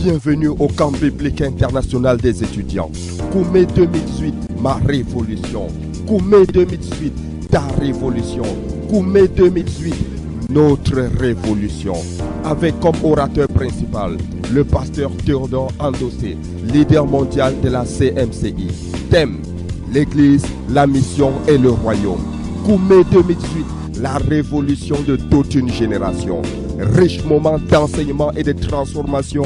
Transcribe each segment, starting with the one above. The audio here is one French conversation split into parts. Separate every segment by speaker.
Speaker 1: Bienvenue au camp biblique international des étudiants. Koumé 2018, ma révolution. Koumé 2018, ta révolution. Koumé 2018, notre révolution. Avec comme orateur principal le pasteur Théodore Andossé, leader mondial de la CMCI. Thème: l'Église, la mission et le royaume. Koumé 2018, la révolution de toute une génération. Riche moment d'enseignement et de transformation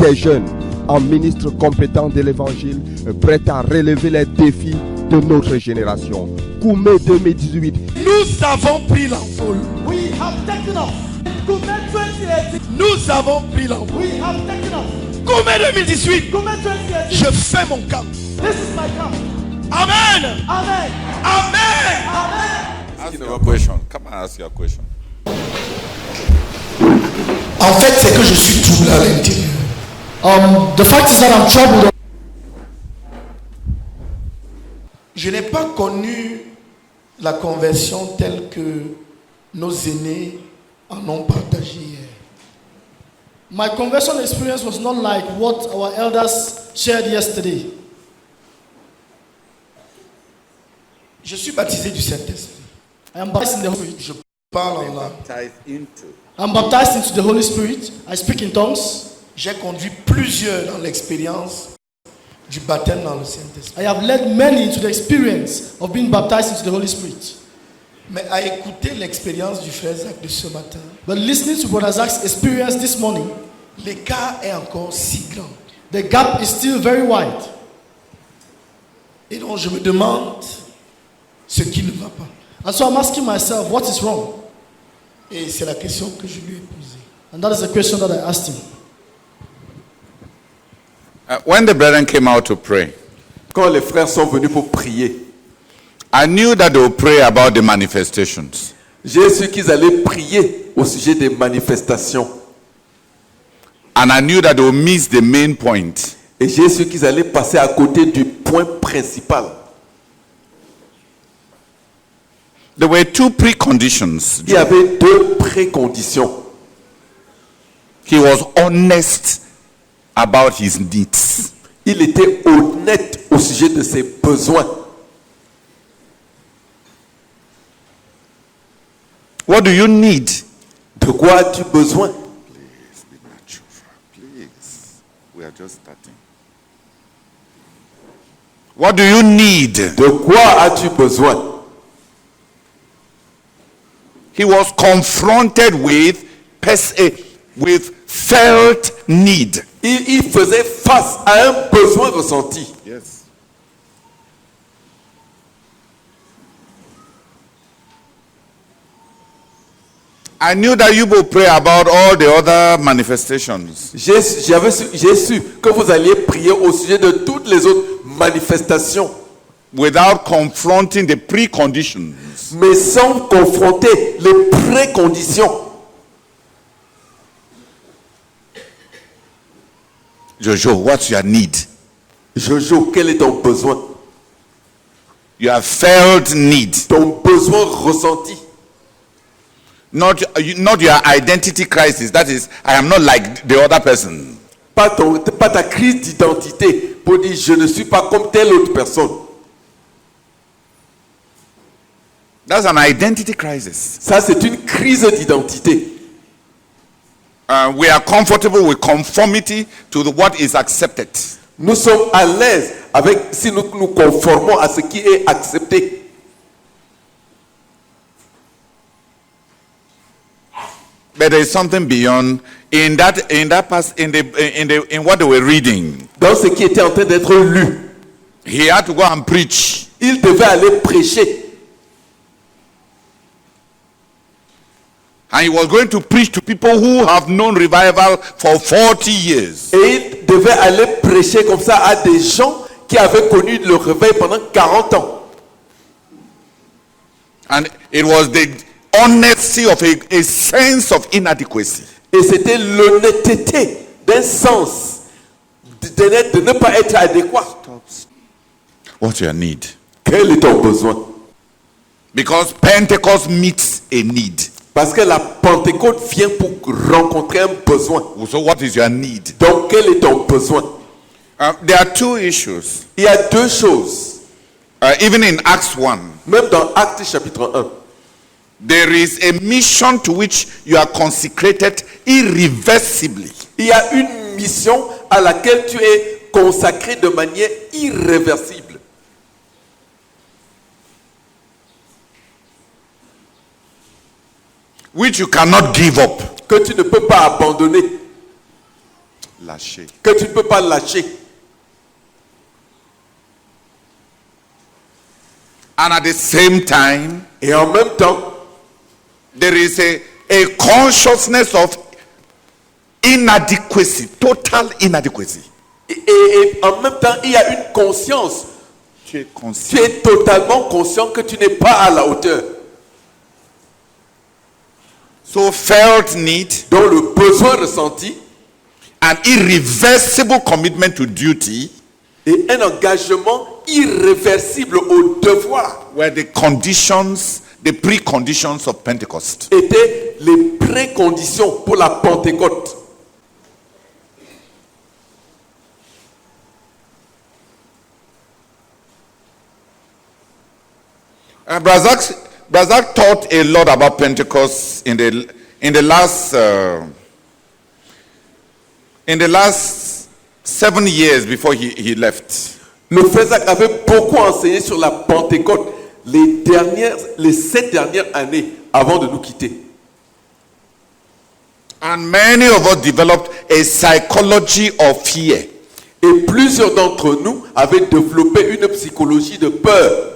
Speaker 1: des jeunes en ministres compétents de l'évangile, prêts à relever les défis de notre génération. Koumé 2018.
Speaker 2: Nous avons pris l'envol.
Speaker 3: We have taken off. Koumé 2018.
Speaker 2: Nous avons pris l'envol.
Speaker 3: We have taken off.
Speaker 2: Koumé 2018.
Speaker 3: Koumé 2018.
Speaker 2: Je fais mon camp.
Speaker 3: This is my camp.
Speaker 2: Amen.
Speaker 3: Amen.
Speaker 2: Amen.
Speaker 3: Amen.
Speaker 4: Ask your question. Come on, ask your question.
Speaker 2: En fait, c'est que je suis troublé à l'intérieur.
Speaker 3: The fact is that I'm troubled.
Speaker 2: Je n'ai pas connu la conversion telle que nos aînés en ont partagé hier.
Speaker 3: My conversion experience was not like what our elders shared yesterday.
Speaker 2: Je suis baptisé du Saint-Esprit.
Speaker 3: I am baptized in the Holy Spirit.
Speaker 2: Je parle en langue.
Speaker 3: I'm baptized into the Holy Spirit. I speak in tongues.
Speaker 2: J'ai conduit plusieurs dans l'expérience du baptême dans le Saint-Esprit.
Speaker 3: I have led many into the experience of being baptized into the Holy Spirit.
Speaker 2: Mais à écouter l'expérience du frère Zach de ce matin,
Speaker 3: But listening to Brother Zach's experience this morning,
Speaker 2: l'écart est encore si grand.
Speaker 3: the gap is still very wide.
Speaker 2: Et donc je me demande ce qui ne va pas.
Speaker 3: And so I'm asking myself, what is wrong?
Speaker 2: Et c'est la question que je lui ai posée.
Speaker 3: And that is the question that I asked him.
Speaker 4: When the brethren came out to pray,
Speaker 5: Quand les frères sont venus pour prier,
Speaker 4: I knew that they would pray about the manifestations.
Speaker 5: j'ai su qu'ils allaient prier au sujet des manifestations.
Speaker 4: And I knew that they would miss the main point.
Speaker 5: Et j'ai su qu'ils allaient passer à côté du point principal.
Speaker 4: There were two preconditions.
Speaker 5: Il y avait deux préconditions.
Speaker 4: He was honest about his needs.
Speaker 5: Il était honnête au sujet de ses besoins.
Speaker 4: What do you need?
Speaker 5: De quoi as-tu besoin?
Speaker 4: Please be natural. Please. We are just starting. What do you need?
Speaker 5: De quoi as-tu besoin?
Speaker 4: He was confronted with felt need.
Speaker 5: Il faisait face à un besoin ressenti.
Speaker 4: Yes. I knew that you will pray about all the other manifestations.
Speaker 5: J'ai su que vous alliez prier au sujet de toutes les autres manifestations,
Speaker 4: Without confronting the preconditions.
Speaker 5: mais sans confronter les préconditions.
Speaker 4: Jojo, what's your need?
Speaker 5: Jojo, quel est ton besoin?
Speaker 4: You have felt need.
Speaker 5: Ton besoin ressenti.
Speaker 4: Not your identity crisis. That is, I am not like the other person.
Speaker 5: Pas ta crise d'identité pour dire je ne suis pas comme telle autre personne.
Speaker 4: That's an identity crisis.
Speaker 5: Ça, c'est une crise d'identité.
Speaker 4: We are comfortable with conformity to what is accepted.
Speaker 5: Nous sommes à l'aise avec si nous nous conformons à ce qui est accepté.
Speaker 4: But there is something beyond in what they were reading.
Speaker 5: Dans ce qui était en train d'être lu,
Speaker 4: He had to go and preach.
Speaker 5: il devait aller prêcher.
Speaker 4: And he was going to preach to people who have known revival for 40 years.
Speaker 5: Et il devait aller prêcher comme ça à des gens qui avaient connu le réveil pendant 40 ans.
Speaker 4: And it was the honesty of a sense of inadequacy.
Speaker 5: Et c'était l'honnêteté d'un sens de ne pas être adéquat.
Speaker 4: What's your need?
Speaker 5: Quel est ton besoin?
Speaker 4: Because Pentecost meets a need.
Speaker 5: Parce que la Pentecôte vient pour rencontrer un besoin.
Speaker 4: So what is your need?
Speaker 5: Donc, quel est ton besoin?
Speaker 4: There are two issues.
Speaker 5: Il y a deux choses.
Speaker 4: Even in Acts 1,
Speaker 5: Même dans Actes chapitre 1,
Speaker 4: there is a mission to which you are consecrated irreversibly.
Speaker 5: il y a une mission à laquelle tu es consacré de manière irréversible.
Speaker 4: Which you cannot give up.
Speaker 5: Que tu ne peux pas abandonner.
Speaker 4: Lâcher.
Speaker 5: Que tu ne peux pas lâcher.
Speaker 4: And at the same time,
Speaker 5: Et en même temps,
Speaker 4: there is a consciousness of inadequacy, total inadequacy.
Speaker 5: et en même temps, il y a une conscience.
Speaker 4: Tu es
Speaker 5: Tu
Speaker 4: conscient.
Speaker 5: es totalement conscient que tu n'es pas à la hauteur.
Speaker 4: So felt need,
Speaker 5: Dont le besoin ressenti
Speaker 4: an irreversible commitment to duty
Speaker 5: et un engagement irréversible au devoir
Speaker 4: were the conditions, the preconditions of Pentecost.
Speaker 5: étaient les préconditions pour la Pentecôte.
Speaker 4: Brazak taught a lot about Pentecost in the last 7 years before he left.
Speaker 5: Le frère Zach avait beaucoup enseigné sur la Pentecôte les 7 dernières années avant de nous quitter.
Speaker 4: And many of us developed a psychology of fear.
Speaker 5: Et plusieurs d'entre nous avaient développé une psychologie de peur.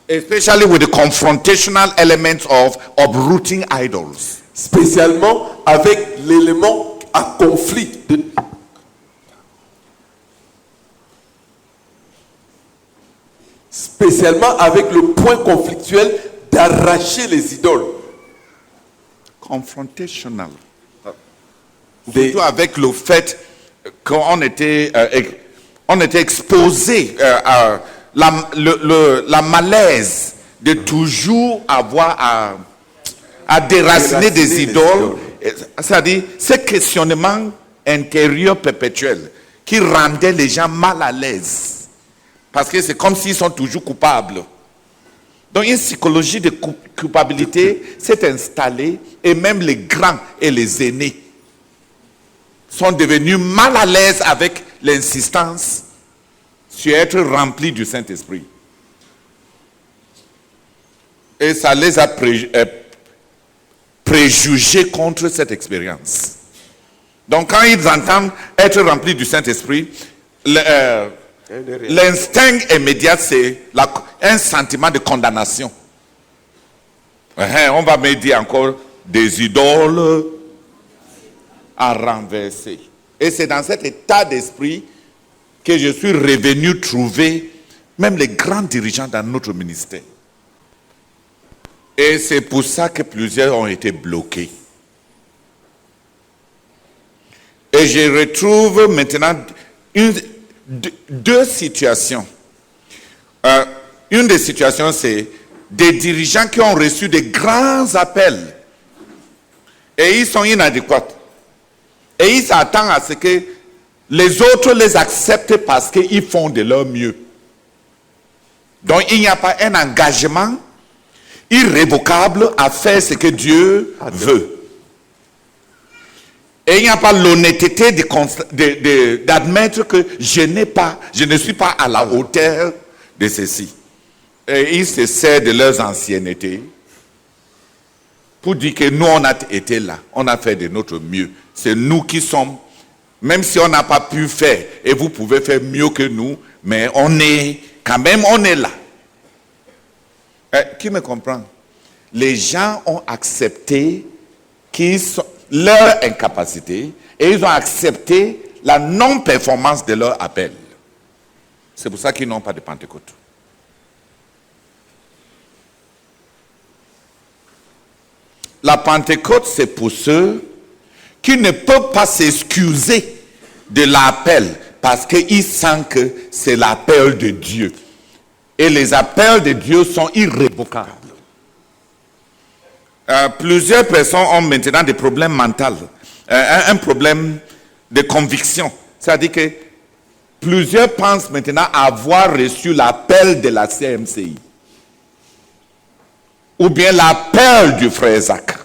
Speaker 4: Especially with the confrontational elements of uprooting idols.
Speaker 5: Spécialement avec l'élément à conflit. Spécialement avec le point conflictuel d'arracher les idoles.
Speaker 4: Confrontational. Surtout avec le fait qu'on était exposé à la malaise de toujours avoir à déraciner des idoles. C'est-à-dire ce questionnement intérieur perpétuel qui rendait les gens mal à l'aise. Parce que c'est comme s'ils sont toujours coupables. Donc une psychologie de culpabilité s'est installée et même les grands et les aînés sont devenus mal à l'aise avec l'insistance sur être remplis du Saint-Esprit. Et ça les a préjugés contre cette expérience. Donc quand ils entendent être remplis du Saint-Esprit, l'instinct immédiat, c'est un sentiment de condamnation. On va me dire encore des idoles à renverser. Et c'est dans cet état d'esprit que je suis revenu trouver même les grands dirigeants dans notre ministère. Et c'est pour ça que plusieurs ont été bloqués. Et je retrouve maintenant deux situations. Une des situations, c'est des dirigeants qui ont reçu des grands appels et ils sont inadéquats. Et ils s'attendent à ce que les autres les acceptent parce qu'ils font de leur mieux. Donc il n'y a pas un engagement irrévocable à faire ce que Dieu veut. Et il n'y a pas l'honnêteté d'admettre que je ne suis pas à la hauteur de ceci. Et ils se servent de leurs anciennetés pour dire que nous on a été là, on a fait de notre mieux. C'est nous qui sommes, même si on n'a pas pu faire, et vous pouvez faire mieux que nous, mais on est là. Qui me comprend? Les gens ont accepté leur incapacité et ils ont accepté la non-performance de leur appel. C'est pour ça qu'ils n'ont pas de Pentecôte. La Pentecôte, c'est pour ceux qui ne peuvent pas s'excuser de l'appel parce qu'ils sentent que c'est l'appel de Dieu. Et les appels de Dieu sont irrévocables. Plusieurs personnes ont maintenant des problèmes mentaux, un problème de conviction. C'est-à-dire que plusieurs pensent maintenant avoir reçu l'appel de la CMCI. Ou bien l'appel du frère Zach.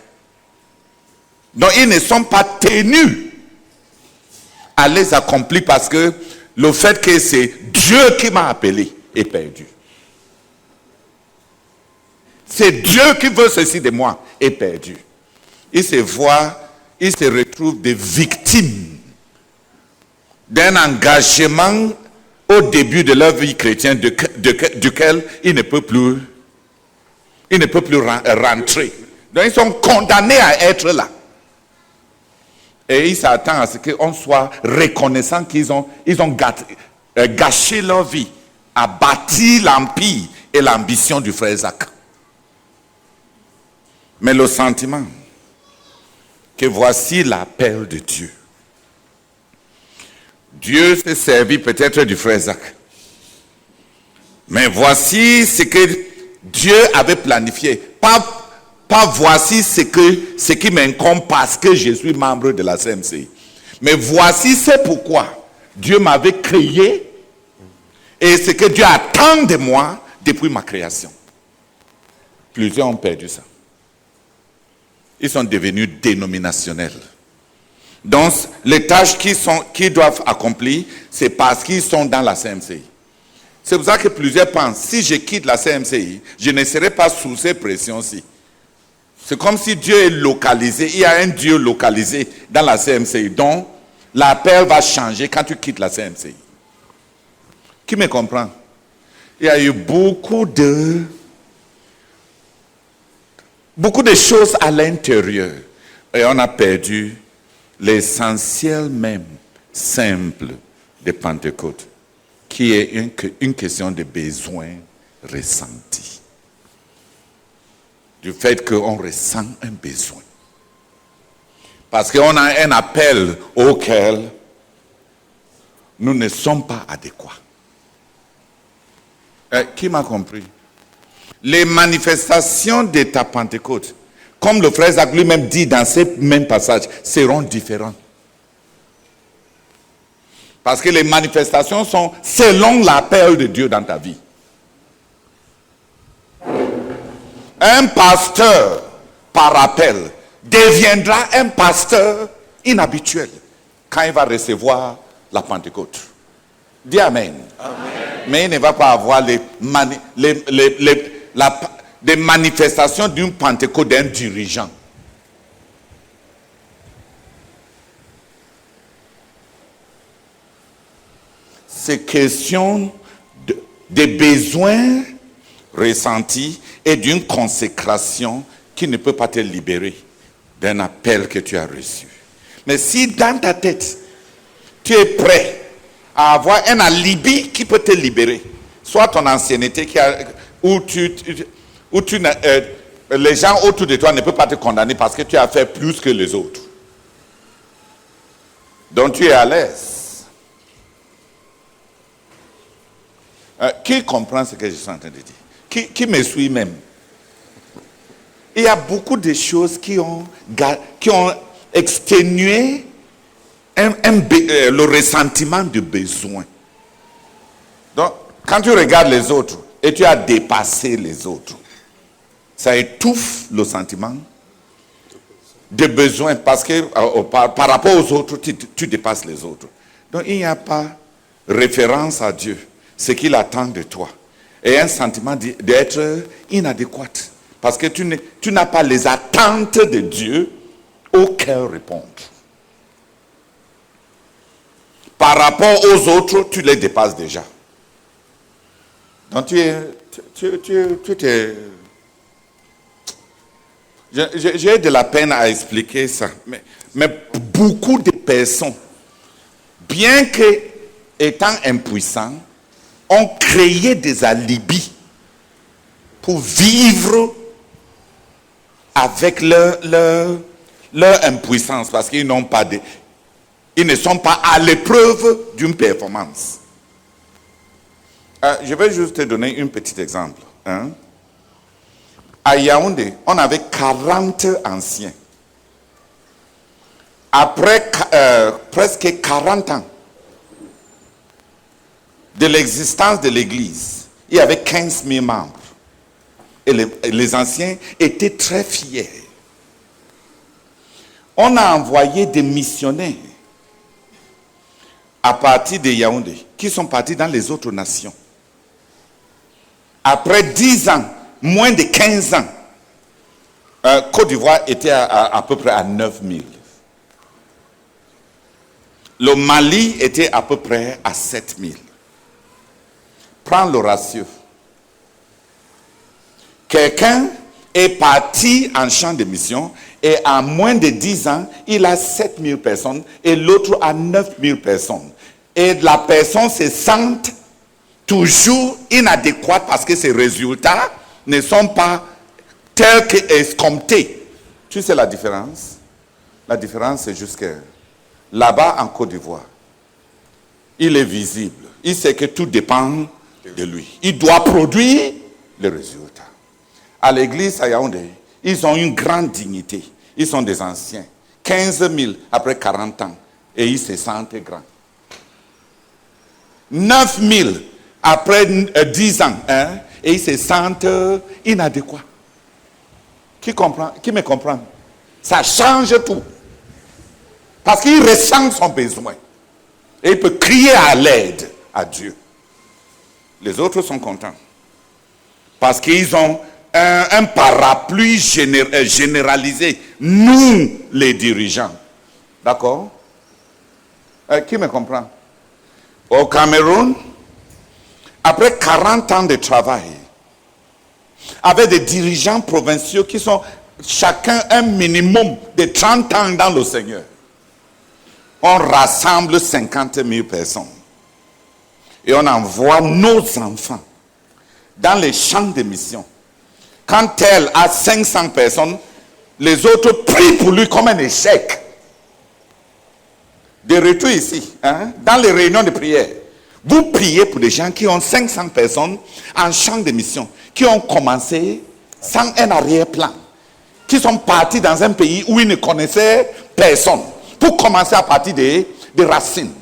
Speaker 4: Donc ils ne sont pas tenus à les accomplir parce que le fait que c'est Dieu qui m'a appelé est perdu. C'est Dieu qui veut ceci de moi est perdu. Ils se retrouvent des victimes d'un engagement au début de leur vie chrétienne duquel ils ne peuvent plus rentrer. Donc ils sont condamnés à être là. Et ils s'attendent à ce qu'on soit reconnaissant qu'ils ont gâché leur vie à bâtir l'empire et l'ambition du frère Zach. Mais le sentiment que voici l'appel de Dieu. Dieu s'est servi peut-être du frère Zach. Mais voici ce que Dieu avait planifié. Pas voici ce qui m'incombe parce que je suis membre de la CMCI. Mais voici c'est pourquoi Dieu m'avait créé et ce que Dieu attend de moi depuis ma création. Plusieurs ont perdu ça. Ils sont devenus dénominationnels. Donc, les tâches qu'ils doivent accomplir, c'est parce qu'ils sont dans la CMCI. C'est pour ça que plusieurs pensent, si je quitte la CMCI, je ne serai pas sous ces pressions-ci. C'est comme si Dieu est localisé. Il y a un Dieu localisé dans la CMCI. Donc, l'appel va changer quand tu quittes la CMCI. Qui me comprend? Il y a eu beaucoup de choses à l'intérieur. Et on a perdu l'essentiel même, simple de Pentecôte, qui est une question de besoin ressenti. Du fait qu'on ressent un besoin. Parce qu'on a un appel auquel nous ne sommes pas adéquats. Qui m'a compris? Les manifestations de ta Pentecôte, comme le frère Zach lui-même dit dans ces mêmes passages, seront différentes. Parce que les manifestations sont selon l'appel de Dieu dans ta vie. Un pasteur par appel deviendra un pasteur inhabituel quand il va recevoir la Pentecôte. Dis Amen. Amen. Mais il ne va pas avoir des manifestations d'une Pentecôte d'un dirigeant. C'est question de besoins ressentis et d'une consécration qui ne peut pas te libérer d'un appel que tu as reçu. Mais si dans ta tête, tu es prêt à avoir un alibi qui peut te libérer, soit ton ancienneté où les gens autour de toi ne peuvent pas te condamner parce que tu as fait plus que les autres. Donc tu es à l'aise. Qui comprend ce que je suis en train de dire? Qui me suit même? Il y a beaucoup de choses qui ont exténué le ressentiment du besoin. Donc, quand tu regardes les autres et tu as dépassé les autres, ça étouffe le sentiment de besoin parce que par rapport aux autres, tu dépasses les autres. Donc, il n'y a pas référence à Dieu, ce qu'il attend de toi. Et un sentiment d'être inadéquat. Parce que tu n'as pas les attentes de Dieu auxquelles répondre. Par rapport aux autres, tu les dépasses déjà. Donc j'ai de la peine à expliquer ça. Mais beaucoup de personnes, bien qu'étant impuissants, ont créé des alibis pour vivre avec leur impuissance, parce qu'ils ils ne sont pas à l'épreuve d'une performance. Je vais juste te donner un petit exemple. À Yaoundé, on avait 40 anciens. Après presque 40 ans de l'existence de l'église, il y avait 15 000 membres. Et les anciens étaient très fiers. On a envoyé des missionnaires à partir de Yaoundé qui sont partis dans les autres nations. Après 10 ans, moins de 15 ans, Côte d'Ivoire était à peu près à 9 000. Le Mali était à peu près à 7 000. Prends le ratio. Quelqu'un est parti en champ de mission et en moins de 10 ans, il a 7 000 personnes et l'autre a 9 000 personnes. Et la personne se sent toujours inadéquate parce que ses résultats ne sont pas tels qu'escomptés. Tu sais la différence? La différence, c'est juste que là-bas en Côte d'Ivoire, il est visible. Il sait que tout dépend de lui. Il doit produire les résultats. À l'église à Yaoundé, ils ont une grande dignité. Ils sont des anciens. 15 000 après 40 ans. Et ils se sentent grands. 9 000 après 10 ans. Et ils se sentent inadéquats. Qui comprend? Qui me comprend? Ça change tout. Parce qu'il ressent son besoin. Et il peut crier à l'aide à Dieu. Les autres sont contents. Parce qu'ils ont un parapluie généralisé. Nous, les dirigeants. D'accord? Qui me comprend? Au Cameroun, après 40 ans de travail, avec des dirigeants provinciaux qui sont chacun un minimum de 30 ans dans le Seigneur, on rassemble 50 000 personnes. Et on envoie nos enfants dans les champs de mission. Quand tel a 500 personnes, les autres prient pour lui comme un échec. De retour ici, dans les réunions de prière, vous priez pour des gens qui ont 500 personnes en champ de mission, qui ont commencé sans un arrière-plan, qui sont partis dans un pays où ils ne connaissaient personne, pour commencer à partir des racines,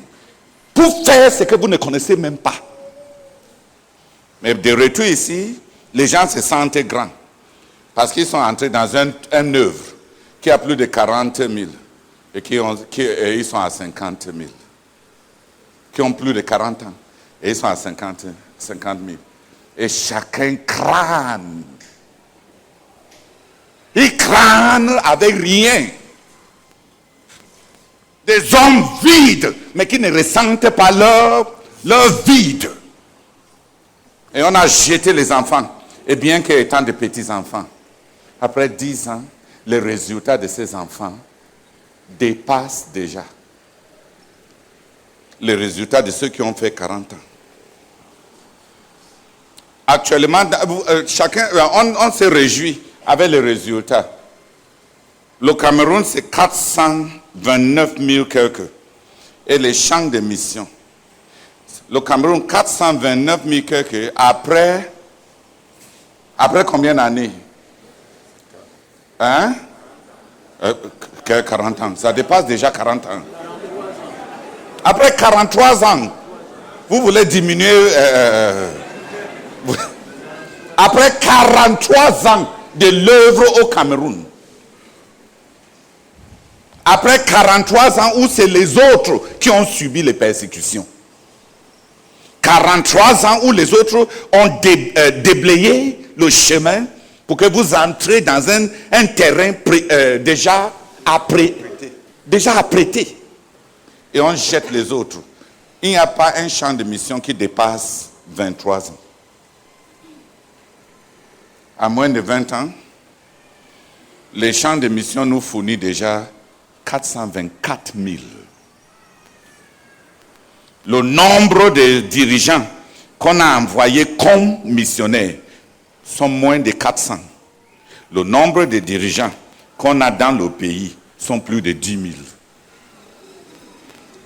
Speaker 4: pour faire ce que vous ne connaissez même pas. Mais de retour ici, les gens se sentent grands, parce qu'ils sont entrés dans un œuvre qui a plus de 40 000, et ils sont à 50 000. Qui ont plus de 40 ans, et ils sont à 50 000. Et chacun crâne. Ils crânent avec rien. Des hommes vides, mais qui ne ressentent pas leur vide. Et on a jeté les enfants. Et bien qu'étant des petits-enfants, après 10 ans, les résultats de ces enfants dépassent déjà les résultats de ceux qui ont fait 40 ans. Actuellement, on se réjouit avec les résultats. Le Cameroun, c'est 429 000 quelques. Et les champs de mission. Le Cameroun, 429 000 quelques. Après combien d'années? 40 ans. Ça dépasse déjà 40 ans. Après 43 ans, vous voulez diminuer... Après 43 ans de l'œuvre au Cameroun, après 43 ans où c'est les autres qui ont subi les persécutions, 43 ans où les autres ont déblayé le chemin pour que vous entrez dans un terrain déjà apprêté. Et on jette les autres. Il n'y a pas un champ de mission qui dépasse 23 ans. À moins de 20 ans, les champs de mission nous fournissent déjà 424 000. Le nombre de dirigeants qu'on a envoyés comme missionnaires sont moins de 400. Le nombre de dirigeants qu'on a dans le pays sont plus de 10 000.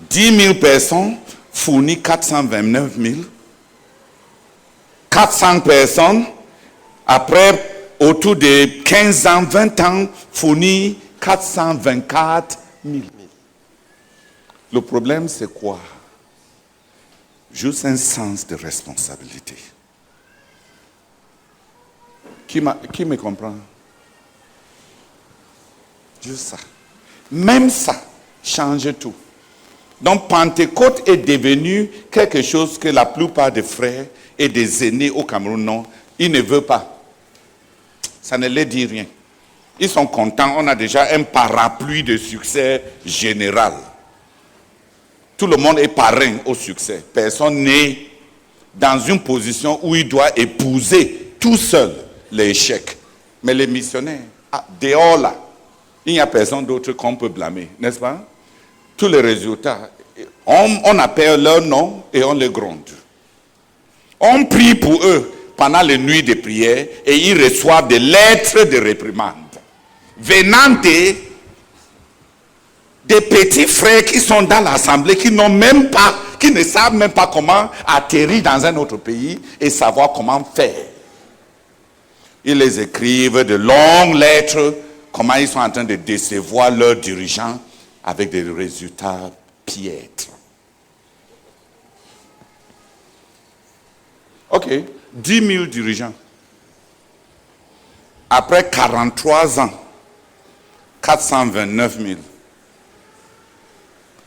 Speaker 4: 10 000 personnes fournissent 429 000. 400 personnes, après, autour de 15 ans, 20 ans, fournit 424 000. Le problème, c'est quoi? Juste un sens de responsabilité. Qui me comprend? Juste ça. Même ça change tout. Donc Pentecôte est devenu quelque chose que la plupart des frères et des aînés au Cameroun, non, ils ne veulent pas. Ça ne leur dit rien. Ils sont contents, on a déjà un parapluie de succès général. Tout le monde est parrain au succès. Personne n'est dans une position où il doit épouser tout seul l'échec. Mais les missionnaires, dehors là, il n'y a personne d'autre qu'on peut blâmer, n'est-ce pas? Tous les résultats, on appelle leur nom et on les gronde. On prie pour eux pendant les nuits de prière et ils reçoivent des lettres de réprimande venant des petits frères qui sont dans l'assemblée, qui ne savent même pas comment atterrir dans un autre pays et savoir comment faire. Ils les écrivent de longues lettres, comment ils sont en train de décevoir leurs dirigeants avec des résultats piètres. Ok, 10 000 dirigeants. Après 43 ans, 429 000.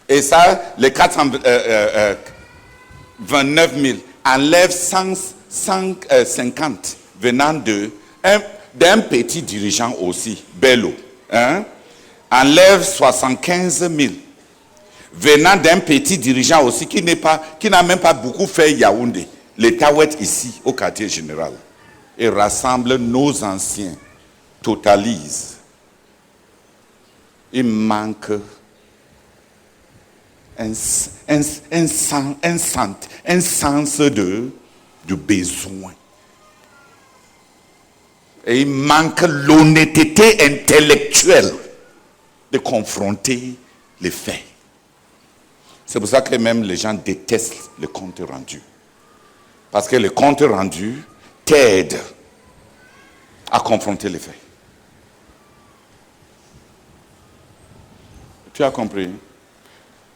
Speaker 4: Et ça, les 429 000 enlèvent 150 venant d'un petit dirigeant aussi, Bello. Enlève 75 000 venant d'un petit dirigeant aussi qui n'a même pas beaucoup fait Yaoundé, les Tawet ici au quartier général, et rassemble nos anciens, totalise. Il manque un sens de besoin. Et il manque l'honnêteté intellectuelle de confronter les faits. C'est pour ça que même les gens détestent le compte rendu. Parce que le compte rendu t'aide à confronter les faits. Tu as compris?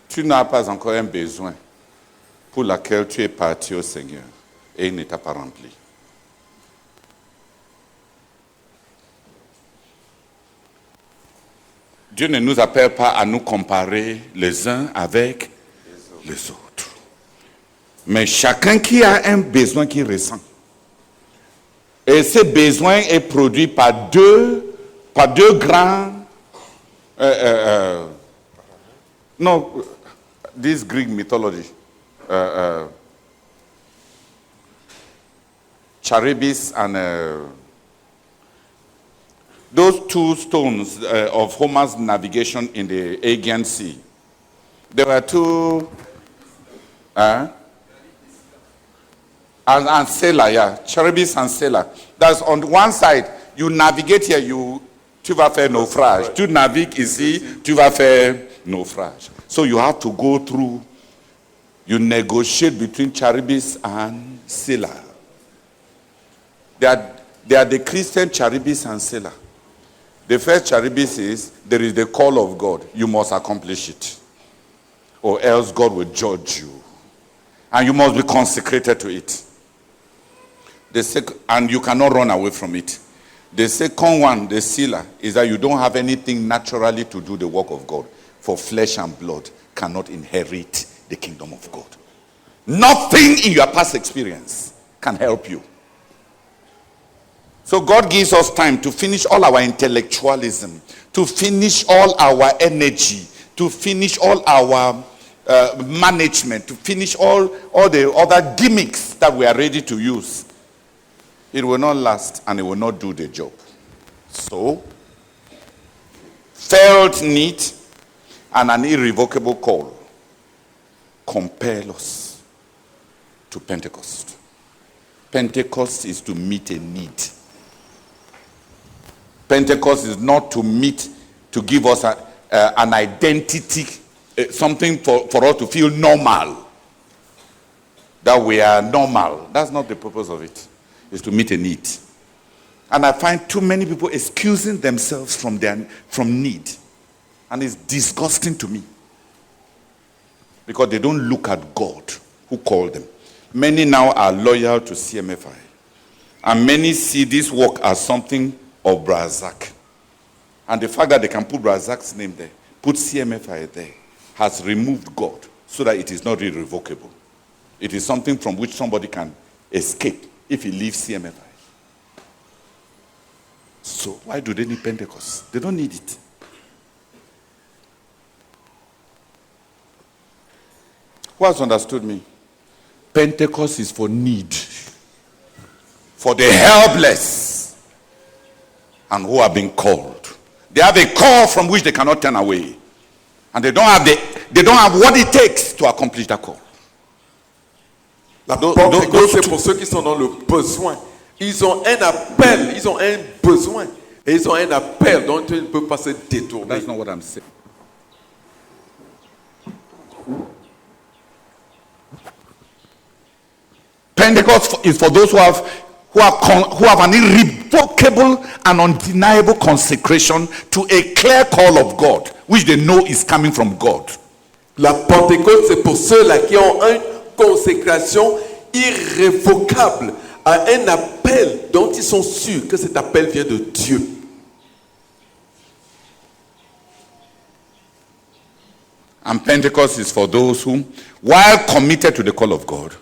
Speaker 4: Tu n'as pas encore un besoin pour lequel tu es parti au Seigneur et il ne t'a pas rempli. Dieu ne nous appelle pas à nous comparer les uns avec les autres. Mais chacun qui a un besoin qu'il ressent. Et ce besoin est produit par deux grands... this Greek mythology. Charybdis and... those two stones of Homer's navigation in the Aegean Sea. There were two... and Scylla, yeah. Charybdis and Scylla. That's on one side. You navigate here, tu vas faire naufrage. Tu navigues ici, tu vas faire naufrage. So you have to go through, you negotiate between Charybdis and Scylla. They are the Christian Charybdis and Scylla. The first Charybdis is, there is the call of God. You must accomplish it. Or else God will judge you. And you must be consecrated to it. And you cannot run away from it. The second one, the Scylla, is that you don't have anything naturally to do the work of God. For flesh and blood cannot inherit the kingdom of God. Nothing in your past experience can help you. So God gives us time to finish all our intellectualism, to finish all our energy, to finish all our management, to finish all the other gimmicks that we are ready to use. It will not last and it will not do the job. So, felt need and an irrevocable call compel us to Pentecost. Pentecost is to meet a need. Pentecost is not to meet, to give us an identity, something for us to feel normal. That we are normal. That's not the purpose of it. It's to meet a need. And I find too many people excusing themselves from need. And it's disgusting to me. Because they don't look at God who called them. Many now are loyal to CMFI. And many see this work as something of Brazak. And the fact that they can put Brazak's name there, put CMFI there, has removed God so that it is not irrevocable. It is something from which somebody can escape if he leaves CMFI. So why do they need Pentecost? They don't need it. Who has understood me? Pentecost is for need. For the helpless and who have been called. They have a call from which they cannot turn away. And they don't have what it takes to accomplish that call.
Speaker 5: La Pentecôte, c'est pour ceux qui sont dans le besoin. Ils ont un appel, ils ont un besoin. Et ils ont un appel dont ils ne peuvent pas se détourner.
Speaker 4: That's not what I'm saying. Pentecost is for those who have an irrevocable and undeniable consecration to a clear call of God, which they know is coming from God.
Speaker 5: La Pentecôte, c'est pour ceux-là qui ont une consécration irrévocable à un appel dont ils sont sûrs que cet appel vient de Dieu.
Speaker 4: And Pentecost is for those who, while committed to the call of God,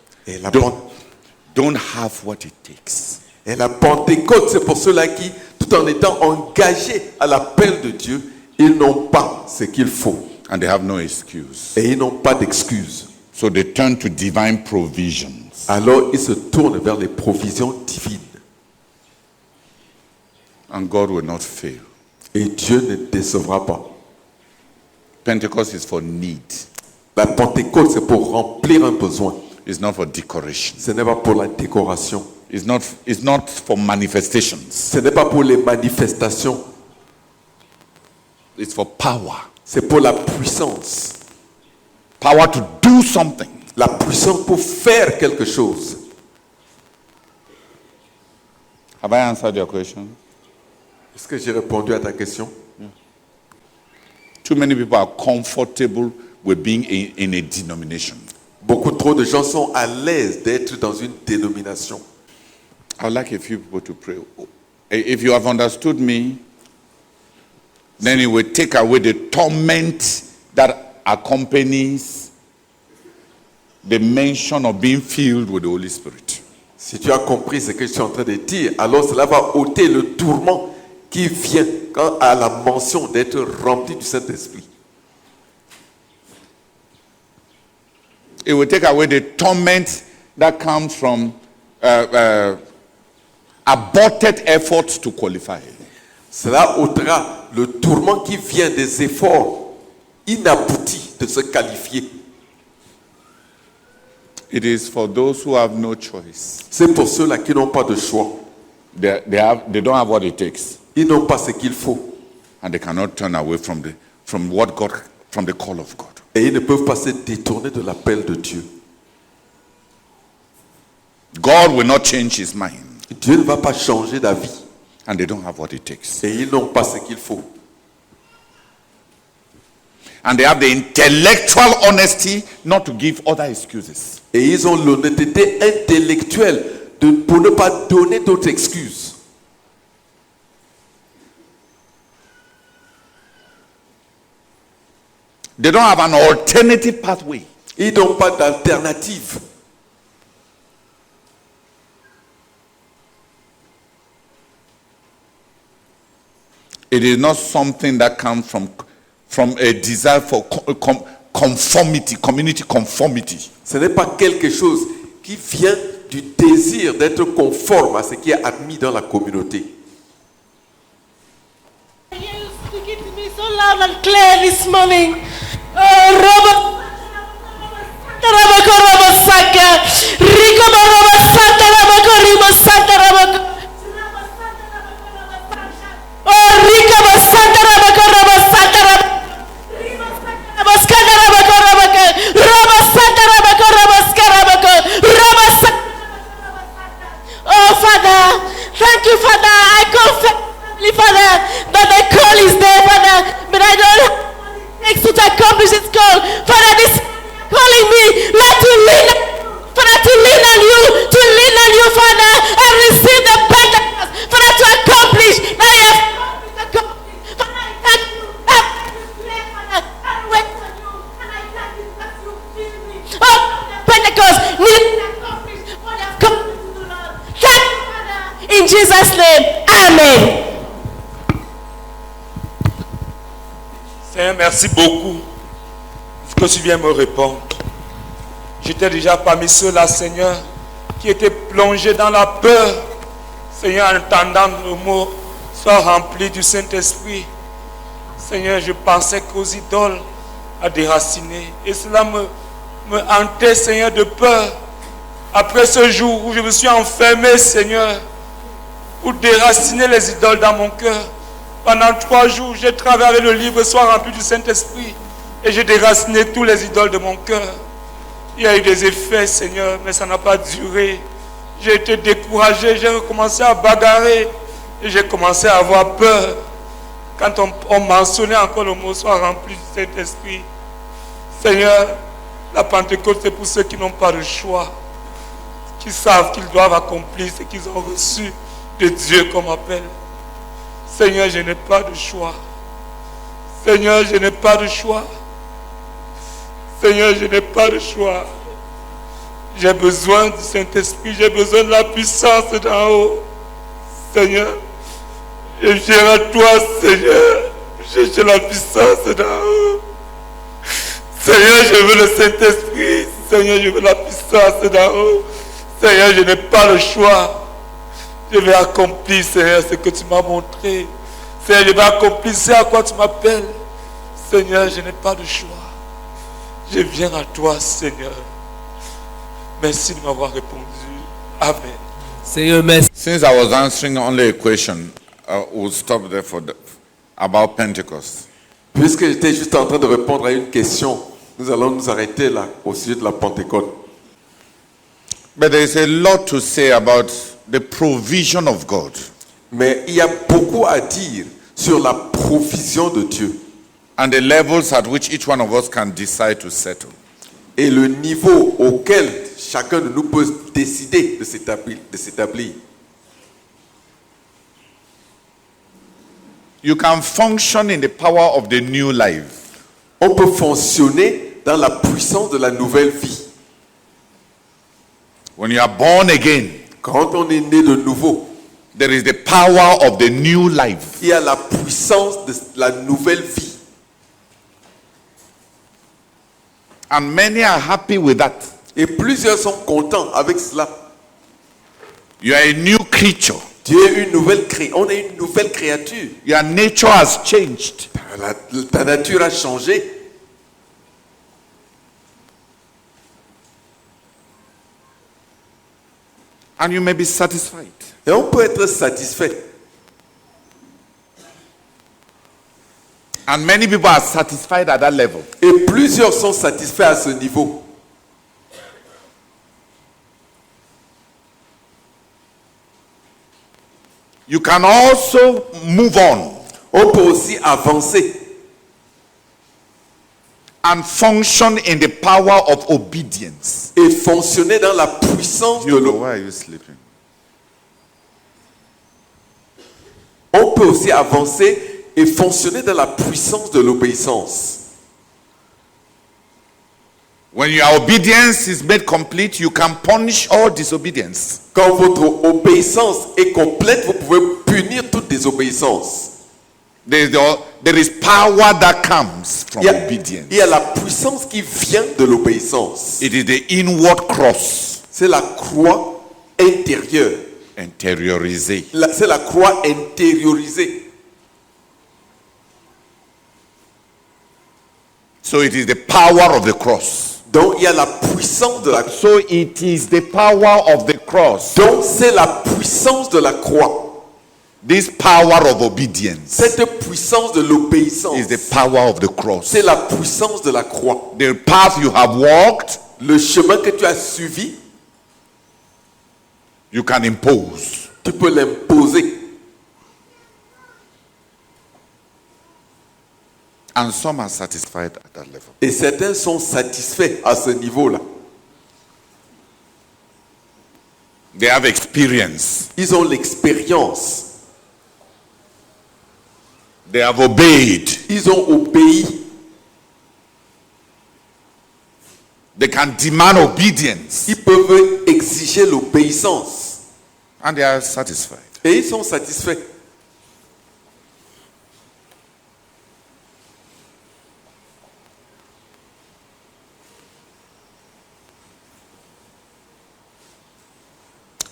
Speaker 4: don't have what it takes.
Speaker 5: Et la Pentecôte, c'est pour ceux-là qui, tout en étant engagés à l'appel de Dieu, ils n'ont pas ce qu'il faut.
Speaker 4: And they have no excuse.
Speaker 5: Et ils n'ont pas d'excuses.
Speaker 4: So they turn to divine provisions.
Speaker 5: Alors ils se tournent vers les provisions divines.
Speaker 4: And God will not fail.
Speaker 5: Et Dieu ne décevra pas.
Speaker 4: Pentecost is for need.
Speaker 5: La Pentecôte, c'est pour remplir un besoin.
Speaker 4: It's not for decoration.
Speaker 5: Ce n'est pas pour la décoration.
Speaker 4: It's not for manifestations.
Speaker 5: Ce n'est pas pour les manifestations.
Speaker 4: It's for power.
Speaker 5: C'est pour la puissance.
Speaker 4: Power to do something.
Speaker 5: La puissance pour faire quelque chose.
Speaker 4: Have I answered your question?
Speaker 5: Est-ce que j'ai répondu à ta question?
Speaker 4: Too many people are comfortable with being in a denomination.
Speaker 5: Beaucoup trop de gens sont à l'aise d'être dans une dénomination.
Speaker 4: I would like a few people to pray. If you have understood me, then it will take away the torment that accompanies the mention of being filled with the Holy Spirit.
Speaker 5: Si tu as compris ce que je suis en train de dire, alors cela va ôter le tourment qui vient quand à la mention d'être rempli du Saint-Esprit.
Speaker 4: It will take away the torment that comes from aborted efforts to qualify.
Speaker 5: Cela ôtera le tourment qui vient des efforts inaboutis de se qualifier.
Speaker 4: It is for those who have no choice.
Speaker 5: C'est pour ceux-là qui n'ont pas de choix.
Speaker 4: They don't have what it takes.
Speaker 5: Ils n'ont pas ce qu'il faut.
Speaker 4: And they cannot turn away from the call of God.
Speaker 5: Et ils ne peuvent pas se détourner de l'appel de Dieu.
Speaker 4: God will not change his mind.
Speaker 5: Dieu ne va pas changer d'avis.
Speaker 4: And they don't have what it takes.
Speaker 5: Et ils n'ont pas ce qu'il faut.
Speaker 4: And they have the intellectual honesty not to give other excuses.
Speaker 5: Et ils ont l'honnêteté intellectuelle pour ne pas donner d'autres excuses.
Speaker 4: They don't have an alternative pathway.
Speaker 5: Ils n'ont pas d'alternative.
Speaker 4: It is not something that comes from a desire for conformity, community conformity.
Speaker 5: Ce n'est pas quelque chose qui vient du désir d'être conforme à ce qui est admis dans la communauté.
Speaker 6: You speak it to me so loud and clear this morning. Oh Father, thank you, Father. I
Speaker 7: Seigneur, merci beaucoup pour ce que tu viens me répondre. J'étais déjà parmi ceux-là, Seigneur, qui étaient plongés dans la peur. Seigneur, en entendant le mot, sois rempli du Saint-Esprit. Seigneur, je pensais qu'aux idoles à déraciner. Et cela me hantait, Seigneur, de peur. Après ce jour où je me suis enfermé, Seigneur, pour déraciner les idoles dans mon cœur. Pendant 3 jours, j'ai travaillé le livre Sois rempli du Saint-Esprit. Et j'ai déraciné tous les idoles de mon cœur. Il y a eu des effets, Seigneur, mais ça n'a pas duré. J'ai été découragé, j'ai recommencé à bagarrer. Et j'ai commencé à avoir peur. Quand on mentionnait encore le mot Sois rempli du Saint-Esprit. Seigneur, la Pentecôte, c'est pour ceux qui n'ont pas de choix. Qui savent qu'ils doivent accomplir ce qu'ils ont reçu de Dieu comme appel. Seigneur, je n'ai pas de choix. Seigneur, je n'ai pas de choix. Seigneur, je n'ai pas de choix. J'ai besoin du Saint-Esprit, j'ai besoin de la puissance d'en haut. Seigneur, je viens à toi, Seigneur. J'ai la puissance d'en haut. Seigneur, je veux le Saint-Esprit. Seigneur, je veux la puissance d'en haut. Seigneur, je n'ai pas le choix. Je vais accomplir, Seigneur, ce que tu m'as montré. Seigneur, je vais accomplir ce à quoi tu m'appelles. Seigneur, je n'ai pas de choix. Je viens à toi, Seigneur. Merci de m'avoir répondu. Amen.
Speaker 3: Seigneur, merci.
Speaker 4: Since I was answering only a question, we'll stop there about Pentecost.
Speaker 5: Puisque j'étais juste en train de répondre à une question, nous allons nous arrêter là au sujet de la Pentecôte.
Speaker 4: But there is a lot to say about the provision of God.
Speaker 5: Mais il y a beaucoup à dire sur la provision de Dieu.
Speaker 4: And the levels at which each one of us can decide to settle.
Speaker 5: Et le niveau auquel chacun de nous peut décider de s'établir.
Speaker 4: You can function in the power of the new life.
Speaker 5: On peut fonctionner dans la puissance de la nouvelle vie.
Speaker 4: When you are born again,
Speaker 5: Quand on est né de nouveau,
Speaker 4: there is the power of the new life.
Speaker 5: il y a la puissance de la nouvelle vie.
Speaker 4: And many are happy with that.
Speaker 5: Et plusieurs sont contents avec cela.
Speaker 4: You are a new creature.
Speaker 5: Dieu est une nouvelle créature. On est une nouvelle créature.
Speaker 4: Your nature has changed.
Speaker 5: Ta nature a changé.
Speaker 4: And you may be satisfied.
Speaker 5: Et on peut être satisfait.
Speaker 4: And many people are satisfied at that level.
Speaker 5: Et plusieurs sont satisfaits à ce niveau.
Speaker 4: You can also move on
Speaker 5: On peut aussi avancer
Speaker 4: and function in the power of obedience.
Speaker 5: et fonctionner dans la puissance de l'eau.
Speaker 4: Why are you sleeping?
Speaker 5: On peut aussi avancer et fonctionner dans la puissance de l'obéissance.
Speaker 4: When your obedience is made complete, you can punish all disobedience.
Speaker 5: Quand votre obéissance est complète, vous pouvez punir toute désobéissance.
Speaker 4: There is power that comes from obedience.
Speaker 5: Il y a la puissance qui vient de l'obéissance.
Speaker 4: It is the inward cross.
Speaker 5: C'est la croix intérieure.
Speaker 4: Intériorisée.
Speaker 5: C'est la croix intériorisée.
Speaker 4: So it is the power of the cross.
Speaker 5: Donc il y a la puissance de la croix.
Speaker 4: So it is the power of the cross.
Speaker 5: Donc c'est la puissance de la croix.
Speaker 4: This power of obedience
Speaker 5: Cette puissance de l'obéissance.
Speaker 4: is the power of the cross.
Speaker 5: C'est la puissance de la croix.
Speaker 4: The path you have walked,
Speaker 5: Le chemin que tu as suivi,
Speaker 4: you can impose.
Speaker 5: tu peux l'imposer.
Speaker 4: And some are satisfied at that level.
Speaker 5: Et certains sont satisfaits à ce niveau-là.
Speaker 4: They have experience.
Speaker 5: Ils ont l'expérience.
Speaker 4: They have obeyed.
Speaker 5: Ils ont obéi.
Speaker 4: They can demand obedience.
Speaker 5: Ils peuvent exiger l'obéissance.
Speaker 4: And they are satisfied.
Speaker 5: Et ils sont satisfaits.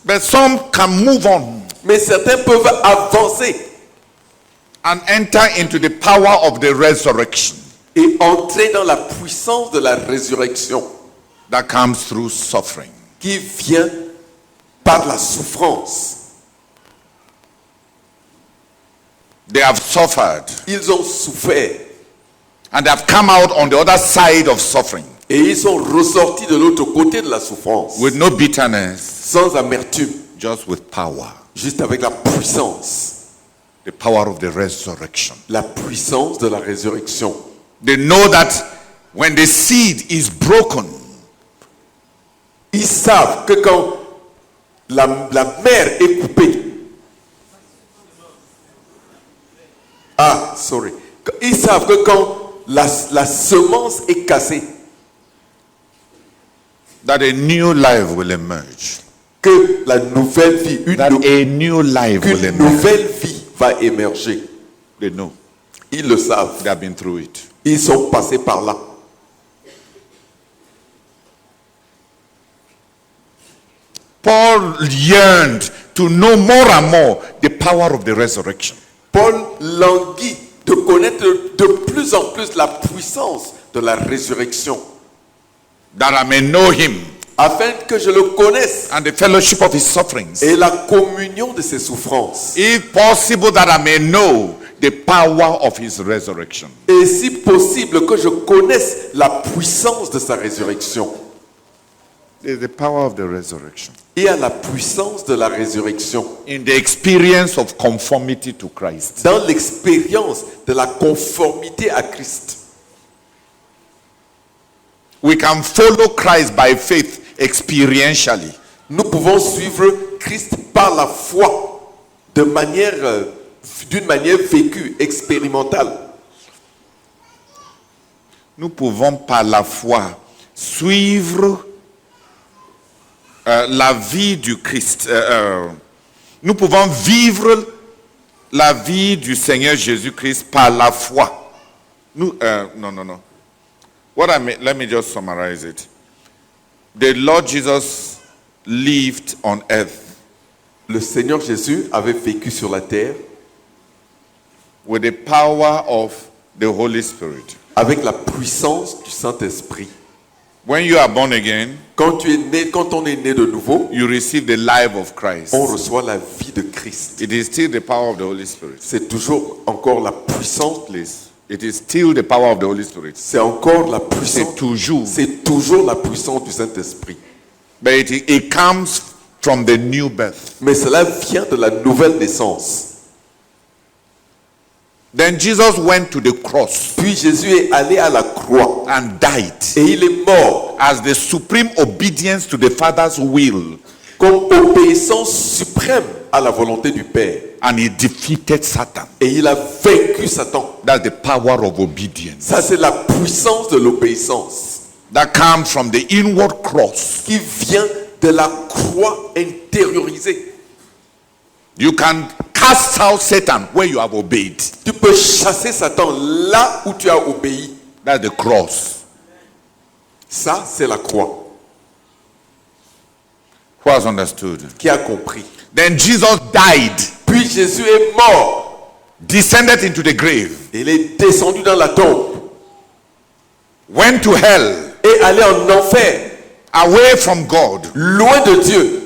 Speaker 4: But some can move on
Speaker 5: Mais certains peuvent avancer
Speaker 4: and enter into the power of the resurrection
Speaker 5: et entrer dans la puissance de la résurrection
Speaker 4: that comes through suffering.
Speaker 5: qui vient par la souffrance.
Speaker 4: They have suffered
Speaker 5: Ils ont souffert
Speaker 4: and they have come out on the other side of suffering
Speaker 5: et ils sont ressortis de l'autre côté de la souffrance
Speaker 4: with no bitterness,
Speaker 5: sans amertume,
Speaker 4: just with power.
Speaker 5: juste avec la puissance
Speaker 4: The power of the resurrection.
Speaker 5: de la résurrection.
Speaker 4: They know that when the seed is broken,
Speaker 5: Ils savent que quand la mer est coupée, ils savent que quand la semence est cassée,
Speaker 4: that a new life will emerge.
Speaker 5: que la nouvelle vie,
Speaker 4: That a new life will
Speaker 5: qu'une
Speaker 4: emerge.
Speaker 5: nouvelle vie va émerger.
Speaker 4: They know.
Speaker 5: Ils le savent.
Speaker 4: They have been through it.
Speaker 5: Ils sont passés par là.
Speaker 4: Paul yearned to know more and more the power of the resurrection.
Speaker 5: Paul languit de connaître de plus en plus la puissance de la résurrection,
Speaker 4: That I may know him
Speaker 5: afin que je le connaisse
Speaker 4: and the fellowship of his sufferings.
Speaker 5: et la communion de ses souffrances.
Speaker 4: If possible, that I may know the power of his resurrection.
Speaker 5: Et si possible que je connaisse la puissance de sa résurrection.
Speaker 4: There's the power of the resurrection.
Speaker 5: Il y a la puissance de la résurrection
Speaker 4: In the experience of conformity to Christ.
Speaker 5: dans l'expérience de la conformité à Christ.
Speaker 4: We can follow Christ by faith experientially.
Speaker 5: Nous pouvons suivre Christ par la foi d'une manière vécue, expérimentale.
Speaker 4: Nous pouvons par la foi suivre la vie du Christ. Nous pouvons vivre la vie du Seigneur Jésus-Christ par la foi. No. Let me just summarize it. The Lord Jesus lived on earth
Speaker 5: Le Seigneur Jésus avait vécu sur la terre
Speaker 4: with the power of the Holy Spirit.
Speaker 5: avec la puissance du Saint-Esprit.
Speaker 4: When you are born again,
Speaker 5: Quand on est né de nouveau,
Speaker 4: you receive the life of Christ.
Speaker 5: on reçoit la vie de Christ.
Speaker 4: It is still the power of the Holy Spirit.
Speaker 5: C'est toujours encore la puissance.
Speaker 4: Please. It is still the power of the Holy Spirit.
Speaker 5: C'est encore la
Speaker 4: C'est
Speaker 5: puissance.
Speaker 4: toujours.
Speaker 5: C'est toujours la puissance du Saint-Esprit.
Speaker 4: But it comes from the new birth.
Speaker 5: Mais cela vient de la nouvelle naissance.
Speaker 4: Then Jesus went to the cross
Speaker 5: Puis Jésus est allé à la croix
Speaker 4: and died
Speaker 5: et il est mort
Speaker 4: as the supreme obedience to the Father's will,
Speaker 5: comme obéissance suprême à la volonté du Père.
Speaker 4: and he defeated Satan.
Speaker 5: Et il a vaincu Satan.
Speaker 4: That's the power of obedience
Speaker 5: Ça, c'est la puissance de l'obéissance
Speaker 4: that comes from the inward cross.
Speaker 5: qui vient de la croix intériorisée.
Speaker 4: You can cast out Satan where you have obeyed.
Speaker 5: Tu peux chasser Satan là où tu as obéi.
Speaker 4: That's the cross.
Speaker 5: Ça, c'est la croix.
Speaker 4: Who has understood?
Speaker 5: Qui a compris?
Speaker 4: Then Jesus died,
Speaker 5: Puis Jésus est mort.
Speaker 4: descended into the grave,
Speaker 5: Il est descendu dans la tombe
Speaker 4: went to hell,
Speaker 5: et allé en enfer,
Speaker 4: away from God,
Speaker 5: loin de Dieu.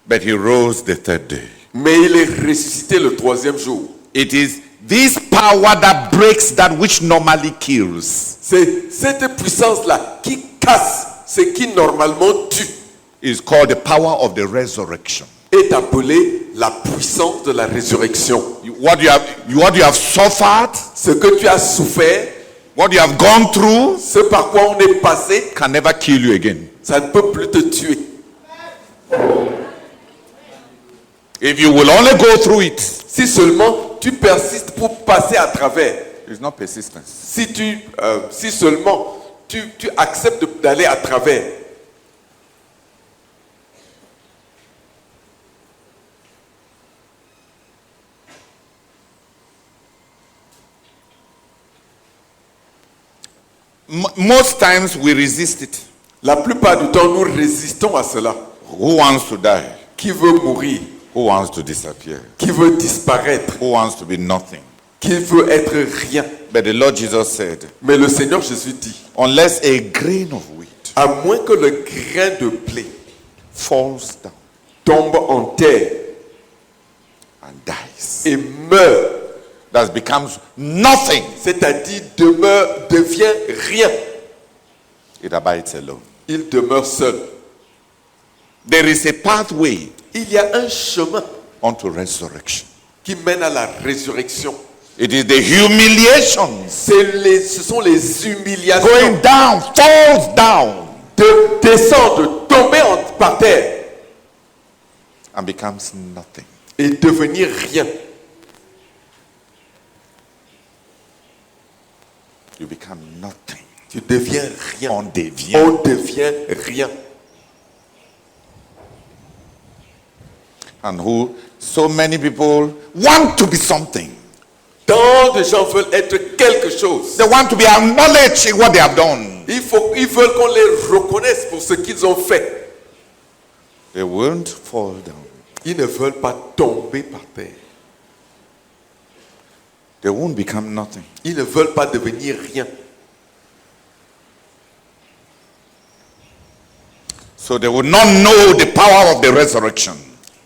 Speaker 4: but he rose the third day.
Speaker 5: Mais il est ressuscité le troisième jour.
Speaker 4: It is this power that breaks that which normally kills.
Speaker 5: C'est cette puissance-là qui casse ce qui normalement tue.
Speaker 4: Is called the power of the resurrection.
Speaker 5: Est appelée la puissance de la résurrection.
Speaker 4: What you have suffered,
Speaker 5: Ce que tu as souffert,
Speaker 4: what you have gone through,
Speaker 5: ce par quoi on est passé,
Speaker 4: can never kill you again.
Speaker 5: ça ne peut plus te tuer.
Speaker 4: If you will only go through it,
Speaker 5: Si seulement tu persistes pour passer à travers.
Speaker 4: it's not persistence.
Speaker 5: Si seulement tu acceptes d'aller à travers.
Speaker 4: Most times we resist it.
Speaker 5: La plupart du temps, nous résistons à cela.
Speaker 4: Who wants to die?
Speaker 5: Qui veut mourir?
Speaker 4: Who wants to disappear?
Speaker 5: Qui veut disparaître?
Speaker 4: Who wants to be nothing?
Speaker 5: Qui veut être rien?
Speaker 4: But the Lord Jesus said,
Speaker 5: Mais le Seigneur Jésus dit,
Speaker 4: unless a grain of wheat
Speaker 5: à moins que le grain de blé
Speaker 4: falls down
Speaker 5: tombe en terre
Speaker 4: and dies,
Speaker 5: et meurt,
Speaker 4: that becomes nothing,
Speaker 5: c'est-à-dire devient rien,
Speaker 4: it abides alone.
Speaker 5: il demeure seul.
Speaker 4: There is a pathway
Speaker 5: Il y a un chemin
Speaker 4: unto resurrection.
Speaker 5: qui mène à la résurrection.
Speaker 4: It is the humiliations,
Speaker 5: Ce sont les humiliations
Speaker 4: going down, falls down,
Speaker 5: de descendre, de tomber par terre
Speaker 4: and becomes nothing.
Speaker 5: et devenir rien.
Speaker 4: You become nothing.
Speaker 5: Tu deviens rien.
Speaker 4: On devient.
Speaker 5: On devient rien.
Speaker 4: And who so many people want to be something.
Speaker 5: Tant de gens veulent être quelque chose.
Speaker 4: They want to be acknowledged in what they have done.
Speaker 5: Ils veulent qu'on les reconnaisse pour ce qu'ils ont fait.
Speaker 4: They won't fall down.
Speaker 5: Ils ne veulent pas tomber par terre.
Speaker 4: They won't become nothing.
Speaker 5: Ils ne veulent pas devenir rien.
Speaker 4: So they will not know the power of the resurrection.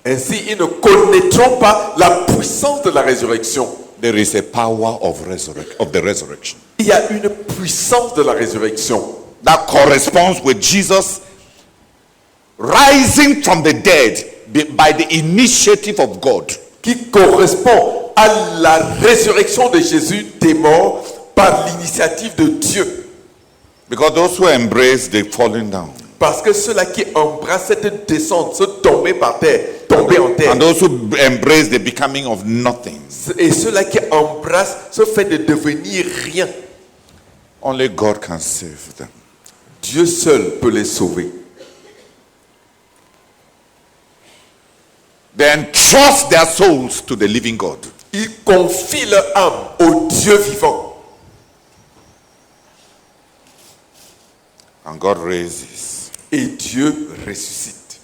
Speaker 5: Ainsi, ils ne connaîtront pas la puissance de la résurrection.
Speaker 4: There is a power of the resurrection
Speaker 5: Il y a une puissance de la résurrection
Speaker 4: that corresponds with Jesus rising from the dead by the initiative of God.
Speaker 5: qui correspond à la résurrection de Jésus des morts par l'initiative de Dieu.
Speaker 4: Because those who embrace the falling down,
Speaker 5: Parce que ceux-là qui embrassent cette descente, se tomber par terre, tomber en terre,
Speaker 4: and those who embrace the becoming of nothing,
Speaker 5: et ceux-là qui embrassent ce fait de devenir rien,
Speaker 4: only God can save them.
Speaker 5: Dieu seul peut les sauver.
Speaker 4: They entrust their souls to the living God.
Speaker 5: Ils confient leur âme au Dieu vivant.
Speaker 4: And God raises.
Speaker 5: Et Dieu ressuscite.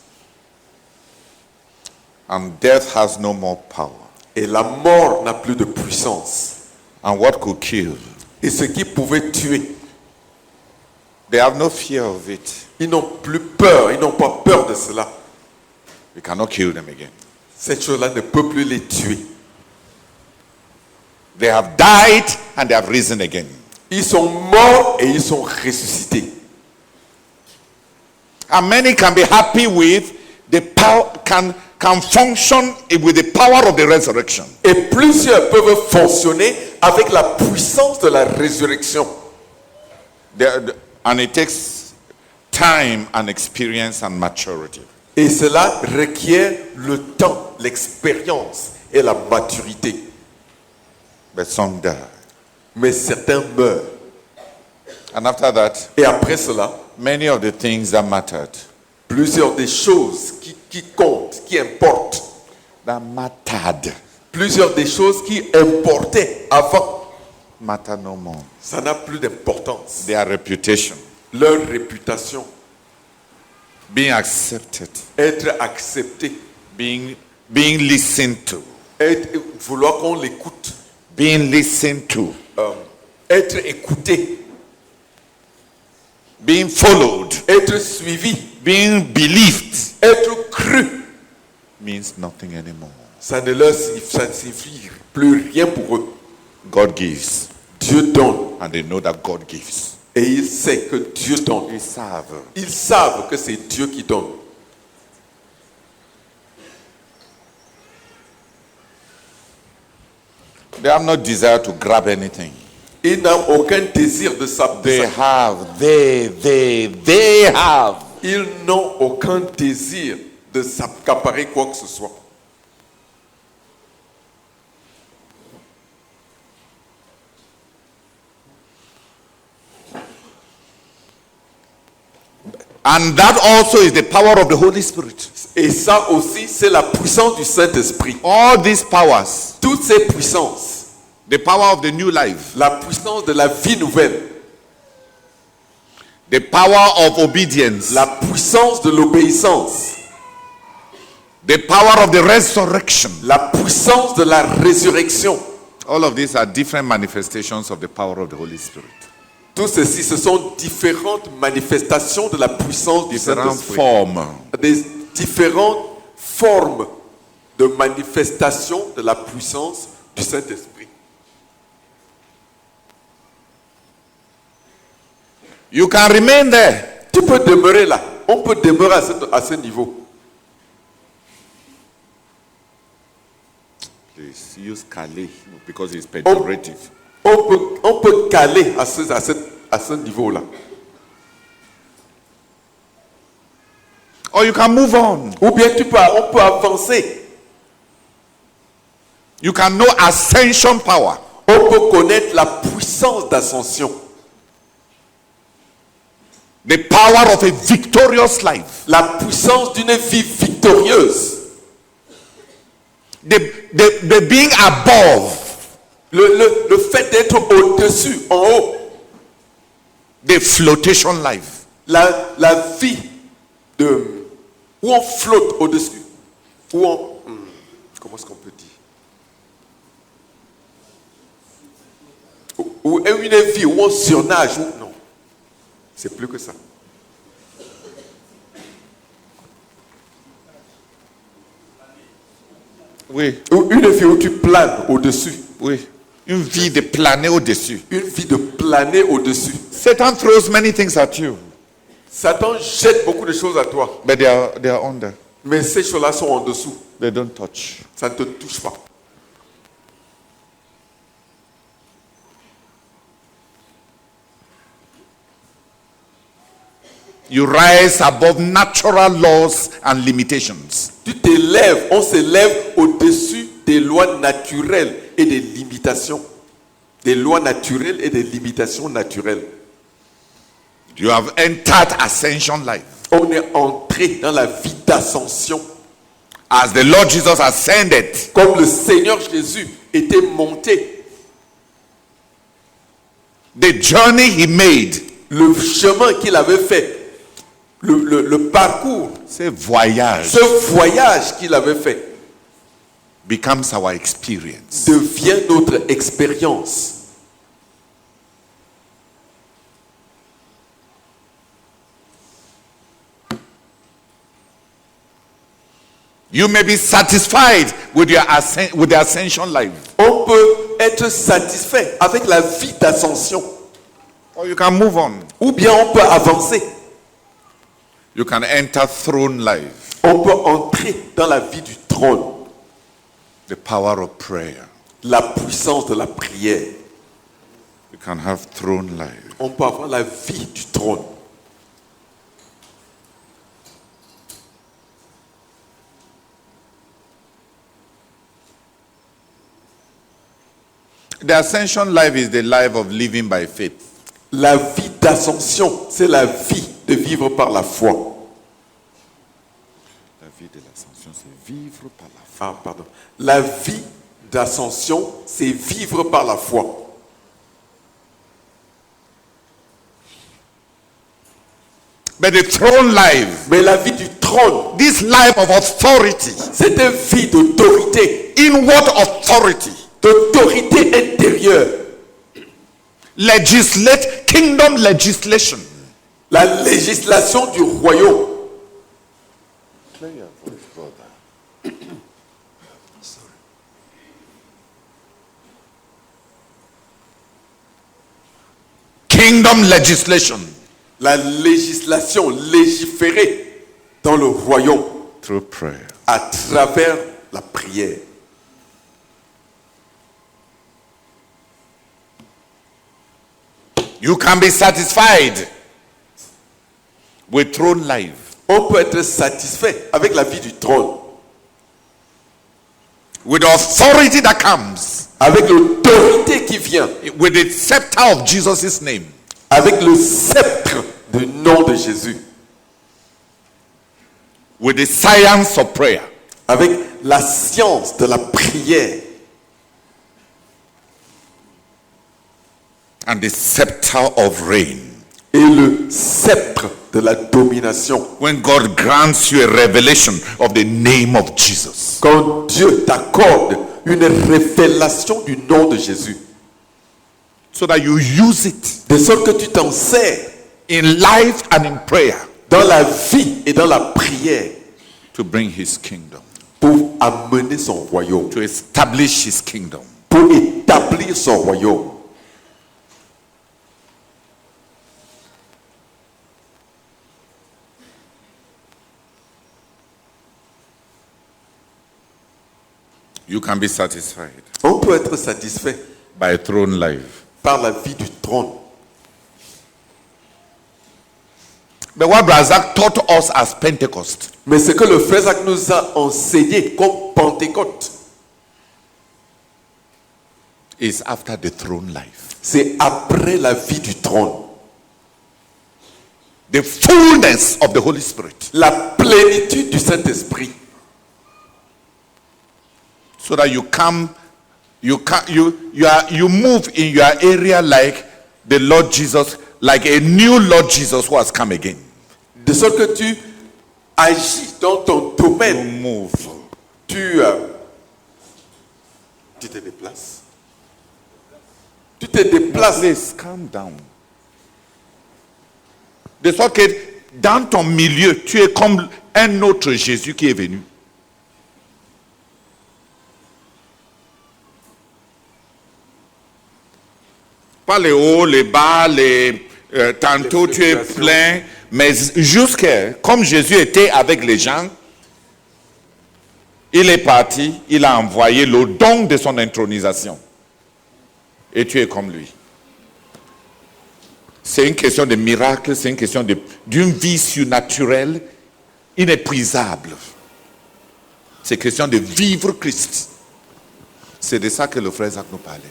Speaker 4: And death has no more power.
Speaker 5: Et la mort n'a plus de puissance.
Speaker 4: And what could kill?
Speaker 5: Et ce qui pouvait tuer,
Speaker 4: They have no fear of it.
Speaker 5: ils n'ont plus peur, ils n'ont pas peur de cela.
Speaker 4: We cannot kill them again.
Speaker 5: Cette chose-là ne peut plus les tuer.
Speaker 4: They have died and they have risen again.
Speaker 5: Ils sont morts et ils sont ressuscités.
Speaker 4: And many can be happy with the power, can function with the power of the resurrection.
Speaker 5: Et plusieurs peuvent fonctionner avec la puissance de la résurrection.
Speaker 4: And it takes time and experience and maturity.
Speaker 5: Et cela requiert le temps, l'expérience et la maturité.
Speaker 4: But some die.
Speaker 5: Mais certains meurent.
Speaker 4: And after that,
Speaker 5: Et après cela,
Speaker 4: many of the things that mattered,
Speaker 5: plusieurs des choses qui comptent, qui importent, plusieurs des choses qui importaient avant,
Speaker 4: matter no more.
Speaker 5: ça n'a plus d'importance.
Speaker 4: Their reputation,
Speaker 5: Leur réputation,
Speaker 4: being accepted,
Speaker 5: être accepté,
Speaker 4: being listened to,
Speaker 5: vouloir qu'on l'écoute,
Speaker 4: being listened to,
Speaker 5: être écouté,
Speaker 4: being followed,
Speaker 5: être suivi,
Speaker 4: being believed,
Speaker 5: être cru.
Speaker 4: means nothing anymore.
Speaker 5: Ça ne signifie plus rien pour eux.
Speaker 4: God gives,
Speaker 5: Dieu donne.
Speaker 4: and they know that God gives.
Speaker 5: Et ils savent que Dieu donne.
Speaker 4: They serve.
Speaker 5: Ils savent que c'est Dieu qui donne.
Speaker 4: They have no desire to grab anything.
Speaker 5: Ils n'ont aucun désir de
Speaker 4: They
Speaker 5: s'absorber.
Speaker 4: they have.
Speaker 5: Ils n'ont aucun désir de s'accaparer quoi que ce soit.
Speaker 4: And that also is the power of the Holy Spirit.
Speaker 5: Et ça aussi, c'est la puissance du Saint-Esprit.
Speaker 4: All these powers,
Speaker 5: Toutes ces puissances,
Speaker 4: the power of the new life,
Speaker 5: la puissance de la vie nouvelle,
Speaker 4: the power of obedience,
Speaker 5: la puissance de l'obéissance,
Speaker 4: The power of the resurrection.
Speaker 5: la puissance de la résurrection.
Speaker 4: All of these are different manifestations of the power of the Holy Spirit.
Speaker 5: Tout ceci, ce sont différentes manifestations de la puissance du
Speaker 4: Different
Speaker 5: Saint-Esprit.
Speaker 4: forms.
Speaker 5: Des différentes formes de manifestation de la puissance du Saint-Esprit.
Speaker 4: You can remain there.
Speaker 5: Tu peux demeurer là. On peut demeurer à ce niveau.
Speaker 4: Please use Kali because it's pejorative.
Speaker 5: On peut caler à ce niveau-là.
Speaker 4: Or you can move on.
Speaker 5: Ou bien on peut avancer.
Speaker 4: You can know ascension power.
Speaker 5: On peut connaître la puissance d'ascension.
Speaker 4: The power of a victorious life.
Speaker 5: La puissance d'une vie victorieuse.
Speaker 4: The being above.
Speaker 5: Le fait d'être au-dessus, en haut.
Speaker 4: The flotation life.
Speaker 5: La vie où on flotte au-dessus. Comment est-ce qu'on peut dire? Ou une vie où on surnage. Non. C'est plus que ça.
Speaker 4: Oui.
Speaker 5: Ou une vie où tu planes au-dessus.
Speaker 4: Oui. Une vie de planer au-dessus.
Speaker 5: Une vie de planer au-dessus.
Speaker 4: Satan throws many things at you.
Speaker 5: Satan jette beaucoup de choses à toi.
Speaker 4: But they are under.
Speaker 5: Mais ces choses-là sont en dessous.
Speaker 4: They don't touch.
Speaker 5: Ça ne te touche pas.
Speaker 4: You rise above natural laws and limitations.
Speaker 5: Tu t'élèves, on s'élève au-dessus des lois naturelles et des limitations. Des lois naturelles et des limitations naturelles.
Speaker 4: You have entered ascension life.
Speaker 5: On est entré dans la vie d'ascension.
Speaker 4: As the Lord Jesus ascended,
Speaker 5: Comme le Seigneur Jésus était monté.
Speaker 4: the journey he made,
Speaker 5: Le chemin qu'il avait fait. Le parcours.
Speaker 4: ce voyage,
Speaker 5: Ce voyage qu'il avait fait
Speaker 4: becomes our experience.
Speaker 5: devient notre expérience.
Speaker 4: You may be satisfied with the ascension life.
Speaker 5: On peut être satisfait avec la vie d'ascension.
Speaker 4: Or you can move on.
Speaker 5: Ou bien on peut avancer.
Speaker 4: You can enter throne life.
Speaker 5: On peut entrer dans la vie du trône.
Speaker 4: The power of prayer.
Speaker 5: La puissance de la prière.
Speaker 4: You can have throne life.
Speaker 5: On peut avoir la vie du trône.
Speaker 4: The ascension life is the life of living by faith.
Speaker 5: La vie d'ascension, c'est la vie de vivre par la foi.
Speaker 4: La vie de l'ascension, c'est vivre par la foi.
Speaker 5: Ah, pardon. La vie d'ascension, c'est vivre par la foi.
Speaker 4: But the throne life,
Speaker 5: Mais la vie du trône,
Speaker 4: this life of authority,
Speaker 5: c'est une vie d'autorité.
Speaker 4: inward authority,
Speaker 5: D'autorité intérieure.
Speaker 4: legislate kingdom legislation.
Speaker 5: La législation du royaume.
Speaker 4: Kingdom legislation
Speaker 5: La législation, légiférée dans le royaume
Speaker 4: through prayer.
Speaker 5: à travers la prière.
Speaker 4: You can be satisfied with throne life,
Speaker 5: On peut être satisfait avec la vie du trône,
Speaker 4: with the authority that comes
Speaker 5: avec l'autorité qui vient,
Speaker 4: with the scepter of Jesus' name.
Speaker 5: avec le sceptre du nom de Jésus,
Speaker 4: With the science of prayer.
Speaker 5: avec la science de la prière
Speaker 4: And the scepter of reign.
Speaker 5: et le sceptre de la domination.
Speaker 4: When God grants you a revelation of the name of Jesus.
Speaker 5: Quand Dieu t'accorde une révélation du nom de Jésus,
Speaker 4: So that you use it
Speaker 5: de sorte que tu t'en sers
Speaker 4: in life and in prayer
Speaker 5: dans la vie et dans la prière
Speaker 4: to bring his kingdom,
Speaker 5: pour amener son royaume,
Speaker 4: to establish his kingdom.
Speaker 5: pour établir son royaume.
Speaker 4: You can be satisfied
Speaker 5: On peut être satisfait
Speaker 4: by a throne life.
Speaker 5: par la vie du trône.
Speaker 4: But what Brazak taught us as Pentecost
Speaker 5: Mais ce que le frère Zach nous a enseigné comme Pentecôte,
Speaker 4: is after the throne life.
Speaker 5: c'est après la vie du trône.
Speaker 4: The fullness of the Holy Spirit.
Speaker 5: La plénitude du Saint-Esprit.
Speaker 4: So that you move in your area like the Lord Jesus, like a new Lord Jesus who has come again.
Speaker 5: De sorte que tu agis dans ton
Speaker 4: You
Speaker 5: domaine.
Speaker 4: move.
Speaker 5: Tu te déplaces. Tu te déplaces.
Speaker 4: Please calm down. De sorte que dans ton milieu, tu es comme un autre Jésus qui est venu. Pas les hauts, les bas, tantôt tu es plein, mais jusqu'à, comme Jésus était avec les gens, il est parti, il a envoyé le don de son intronisation. Et tu es comme lui. C'est une question de miracle, c'est une question d'une vie surnaturelle, inépuisable. C'est question de vivre Christ. C'est de ça que le frère Zach nous parlait.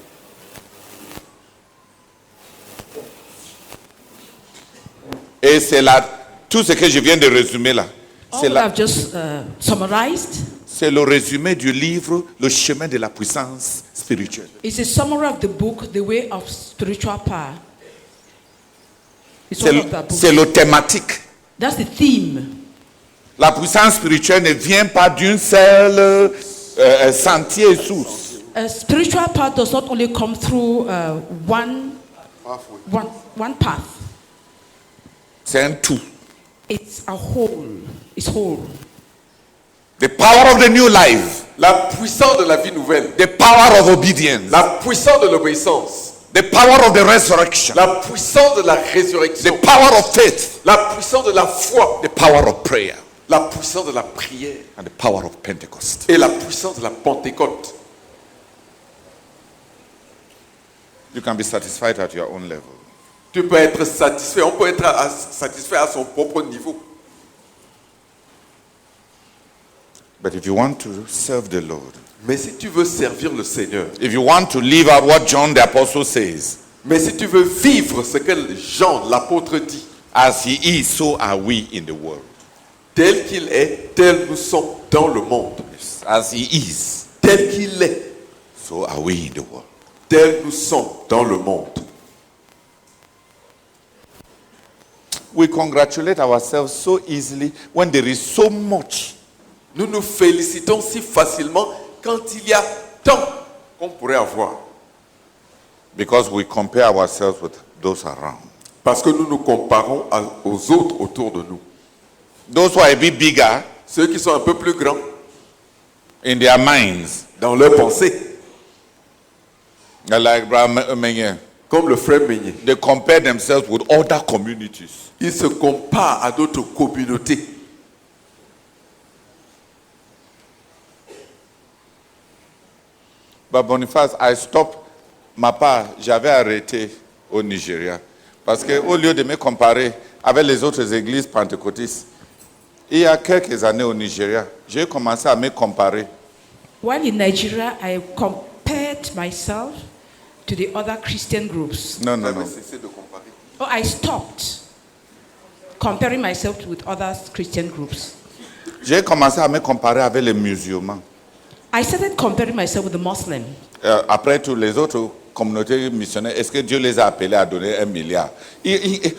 Speaker 4: Et c'est là, tout ce que je viens de résumer là,
Speaker 6: All that I've just summarized
Speaker 4: c'est le résumé du livre Le chemin de la puissance spirituelle.
Speaker 6: is a summary of the book, The Way of Spiritual Power. It's all of that book.
Speaker 4: C'est le thématique.
Speaker 6: That's the theme.
Speaker 4: La puissance spirituelle ne vient pas d'une seule sentier et source.
Speaker 6: Spiritual power does not only come through one path.
Speaker 4: C'est un tout.
Speaker 6: It's a whole. It's whole.
Speaker 4: The power of the new life.
Speaker 5: La puissance de la vie nouvelle.
Speaker 4: The power of obedience.
Speaker 5: La puissance de l'obéissance.
Speaker 4: The power of the resurrection.
Speaker 5: La puissance de la résurrection.
Speaker 4: The power of faith.
Speaker 5: La puissance de la foi.
Speaker 4: The power of prayer.
Speaker 5: La puissance de la prière.
Speaker 4: And the power of Pentecost.
Speaker 5: Et la puissance de la Pentecôte.
Speaker 4: You can be satisfied at your own level.
Speaker 5: Tu peux être satisfait. On peut être satisfait à son propre niveau.
Speaker 4: But if you want to serve the Lord,
Speaker 5: Mais si tu veux servir le Seigneur,
Speaker 4: if you want to live out what John the Apostle says,
Speaker 5: mais si tu veux vivre ce que Jean, l'apôtre, dit,
Speaker 4: as he is, so are we in the world.
Speaker 5: tel qu'il est, tel nous sommes dans le monde.
Speaker 4: As he is,
Speaker 5: Tel qu'il est,
Speaker 4: so are we in the world.
Speaker 5: tel nous sommes dans le monde.
Speaker 4: We congratulate ourselves so easily when there is so much.
Speaker 5: Nous nous félicitons si facilement quand il y a tant qu'on pourrait avoir.
Speaker 4: Because we compare ourselves with those around.
Speaker 5: Parce que nous nous comparons aux autres autour de nous.
Speaker 4: Those who are a bit bigger
Speaker 5: Ceux qui sont un peu plus grands
Speaker 4: in their minds,
Speaker 5: dans leurs pensées,
Speaker 4: like Braham Menye,
Speaker 5: comme le frère Meignet,
Speaker 4: they compare themselves with other communities.
Speaker 5: ils se comparent à d'autres communautés.
Speaker 4: But Boniface, I stopped. Ma part, j'avais arrêté au Nigeria. Parce qu'au lieu de me comparer avec les autres églises pentecôtistes, il y a quelques années au Nigeria, j'ai commencé à me comparer.
Speaker 6: While in Nigeria, I compared myself to the other Christian groups.
Speaker 4: Non.
Speaker 5: Cessez de comparer.
Speaker 6: Oh, I stopped comparing myself with other Christian groups.
Speaker 4: J'ai commencé à me comparer avec les musulmans.
Speaker 6: I started comparing myself with the Muslims.
Speaker 4: Après tous les autres communautés missionnaires, est-ce que Dieu les a appelés à donner 1 milliard? Il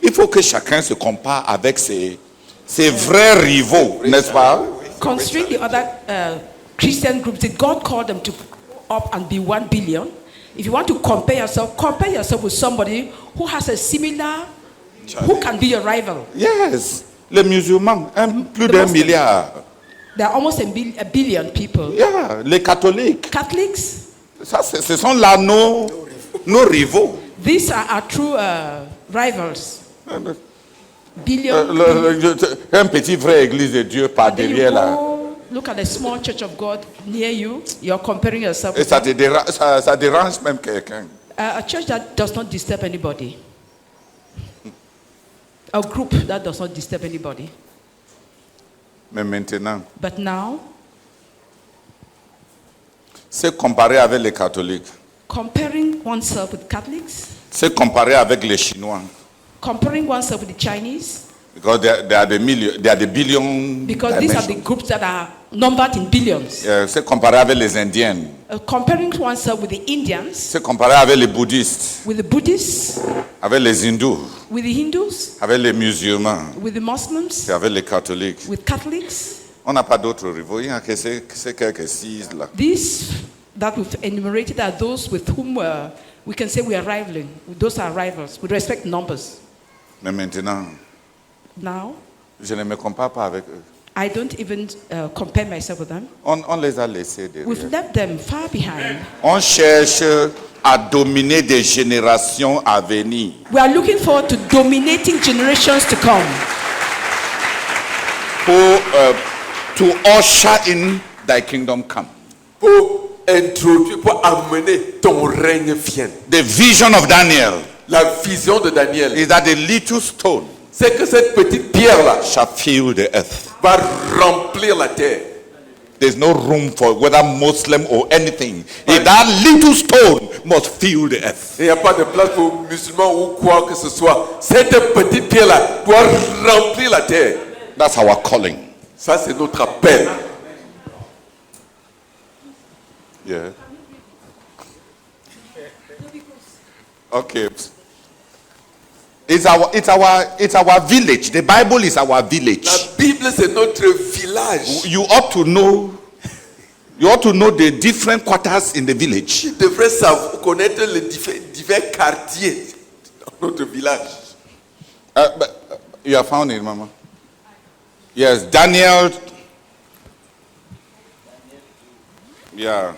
Speaker 4: Il faut que chacun se compare avec ses vrais rivaux, n'est-ce pas?
Speaker 6: Considering the other Christian groups, that God called them to go up and be 1 billion. If you want to compare yourself with somebody who has a similar, who can be your rival.
Speaker 4: Yes. Les musulmans, plus d'1 milliard.
Speaker 6: There are almost a billion people.
Speaker 4: Yeah, les catholiques.
Speaker 6: Catholics.
Speaker 4: Ça, ce sont là nos rivaux.
Speaker 6: These are our true rivals. Billion.
Speaker 4: Un petit vrai église de Dieu par
Speaker 6: And then you
Speaker 4: derrière là.
Speaker 6: go, look at the small church of God near you. You're comparing yourself
Speaker 4: Et
Speaker 6: with
Speaker 4: ça dérange même quelqu'un.
Speaker 6: a church that does not disturb anybody. A group that does not disturb anybody.
Speaker 4: Mais maintenant,
Speaker 6: But now,
Speaker 4: c'est comparé avec les catholiques.
Speaker 6: comparing oneself with Catholics,
Speaker 4: C'est comparé avec les Chinois.
Speaker 6: comparing oneself with the Chinese,
Speaker 4: Because they are the billion.
Speaker 6: because these are the groups that are numbered in billions.
Speaker 4: C'est comparé avec les Indiens.
Speaker 6: Comparing oneself with the Indians,
Speaker 4: C'est comparé avec les bouddhistes,
Speaker 6: with the Buddhists,
Speaker 4: avec les hindous,
Speaker 6: with the Hindus,
Speaker 4: avec les musulmans,
Speaker 6: with the Muslims,
Speaker 4: et avec les catholiques.
Speaker 6: with Catholics.
Speaker 4: On n'a pas d'autres rivaux. Il y a que ces quelques six là.
Speaker 6: These that we've enumerated are those with whom we can say we are rivaling. Those are rivals with respect to numbers.
Speaker 4: Mais maintenant,
Speaker 6: Now,
Speaker 4: je ne me compare pas avec eux.
Speaker 6: I don't even compare myself with them.
Speaker 4: On les a laissés
Speaker 6: We've
Speaker 4: derrière.
Speaker 6: left them far behind.
Speaker 4: On cherche à dominer des générations à venir.
Speaker 6: We are looking forward to dominating generations to come,
Speaker 4: To usher in thy kingdom come.
Speaker 5: Pour introduire, pour amener ton règne vienne.
Speaker 4: The vision of Daniel
Speaker 5: La vision de Daniel,
Speaker 4: is that the little stone
Speaker 5: c'est que cette petite pierre-là
Speaker 4: shall fill the earth.
Speaker 5: va remplir la terre.
Speaker 4: There's no room for whether Muslim or anything. If that little stone must fill the earth.
Speaker 5: Il n'y a pas de place pour musulmans ou quoi que ce soit. Cette petite pierre-là doit remplir la terre.
Speaker 4: That's our calling.
Speaker 5: Ça, c'est notre appel.
Speaker 4: Yeah. Okay. It's our village. The Bible is our village.
Speaker 5: La Bible, c'est notre village.
Speaker 4: You ought to know the different quarters in the village.
Speaker 5: Tu devrais savoir, connaître les divers quartiers dans notre village.
Speaker 4: You have found it, Mama. Yes, Daniel. Yeah.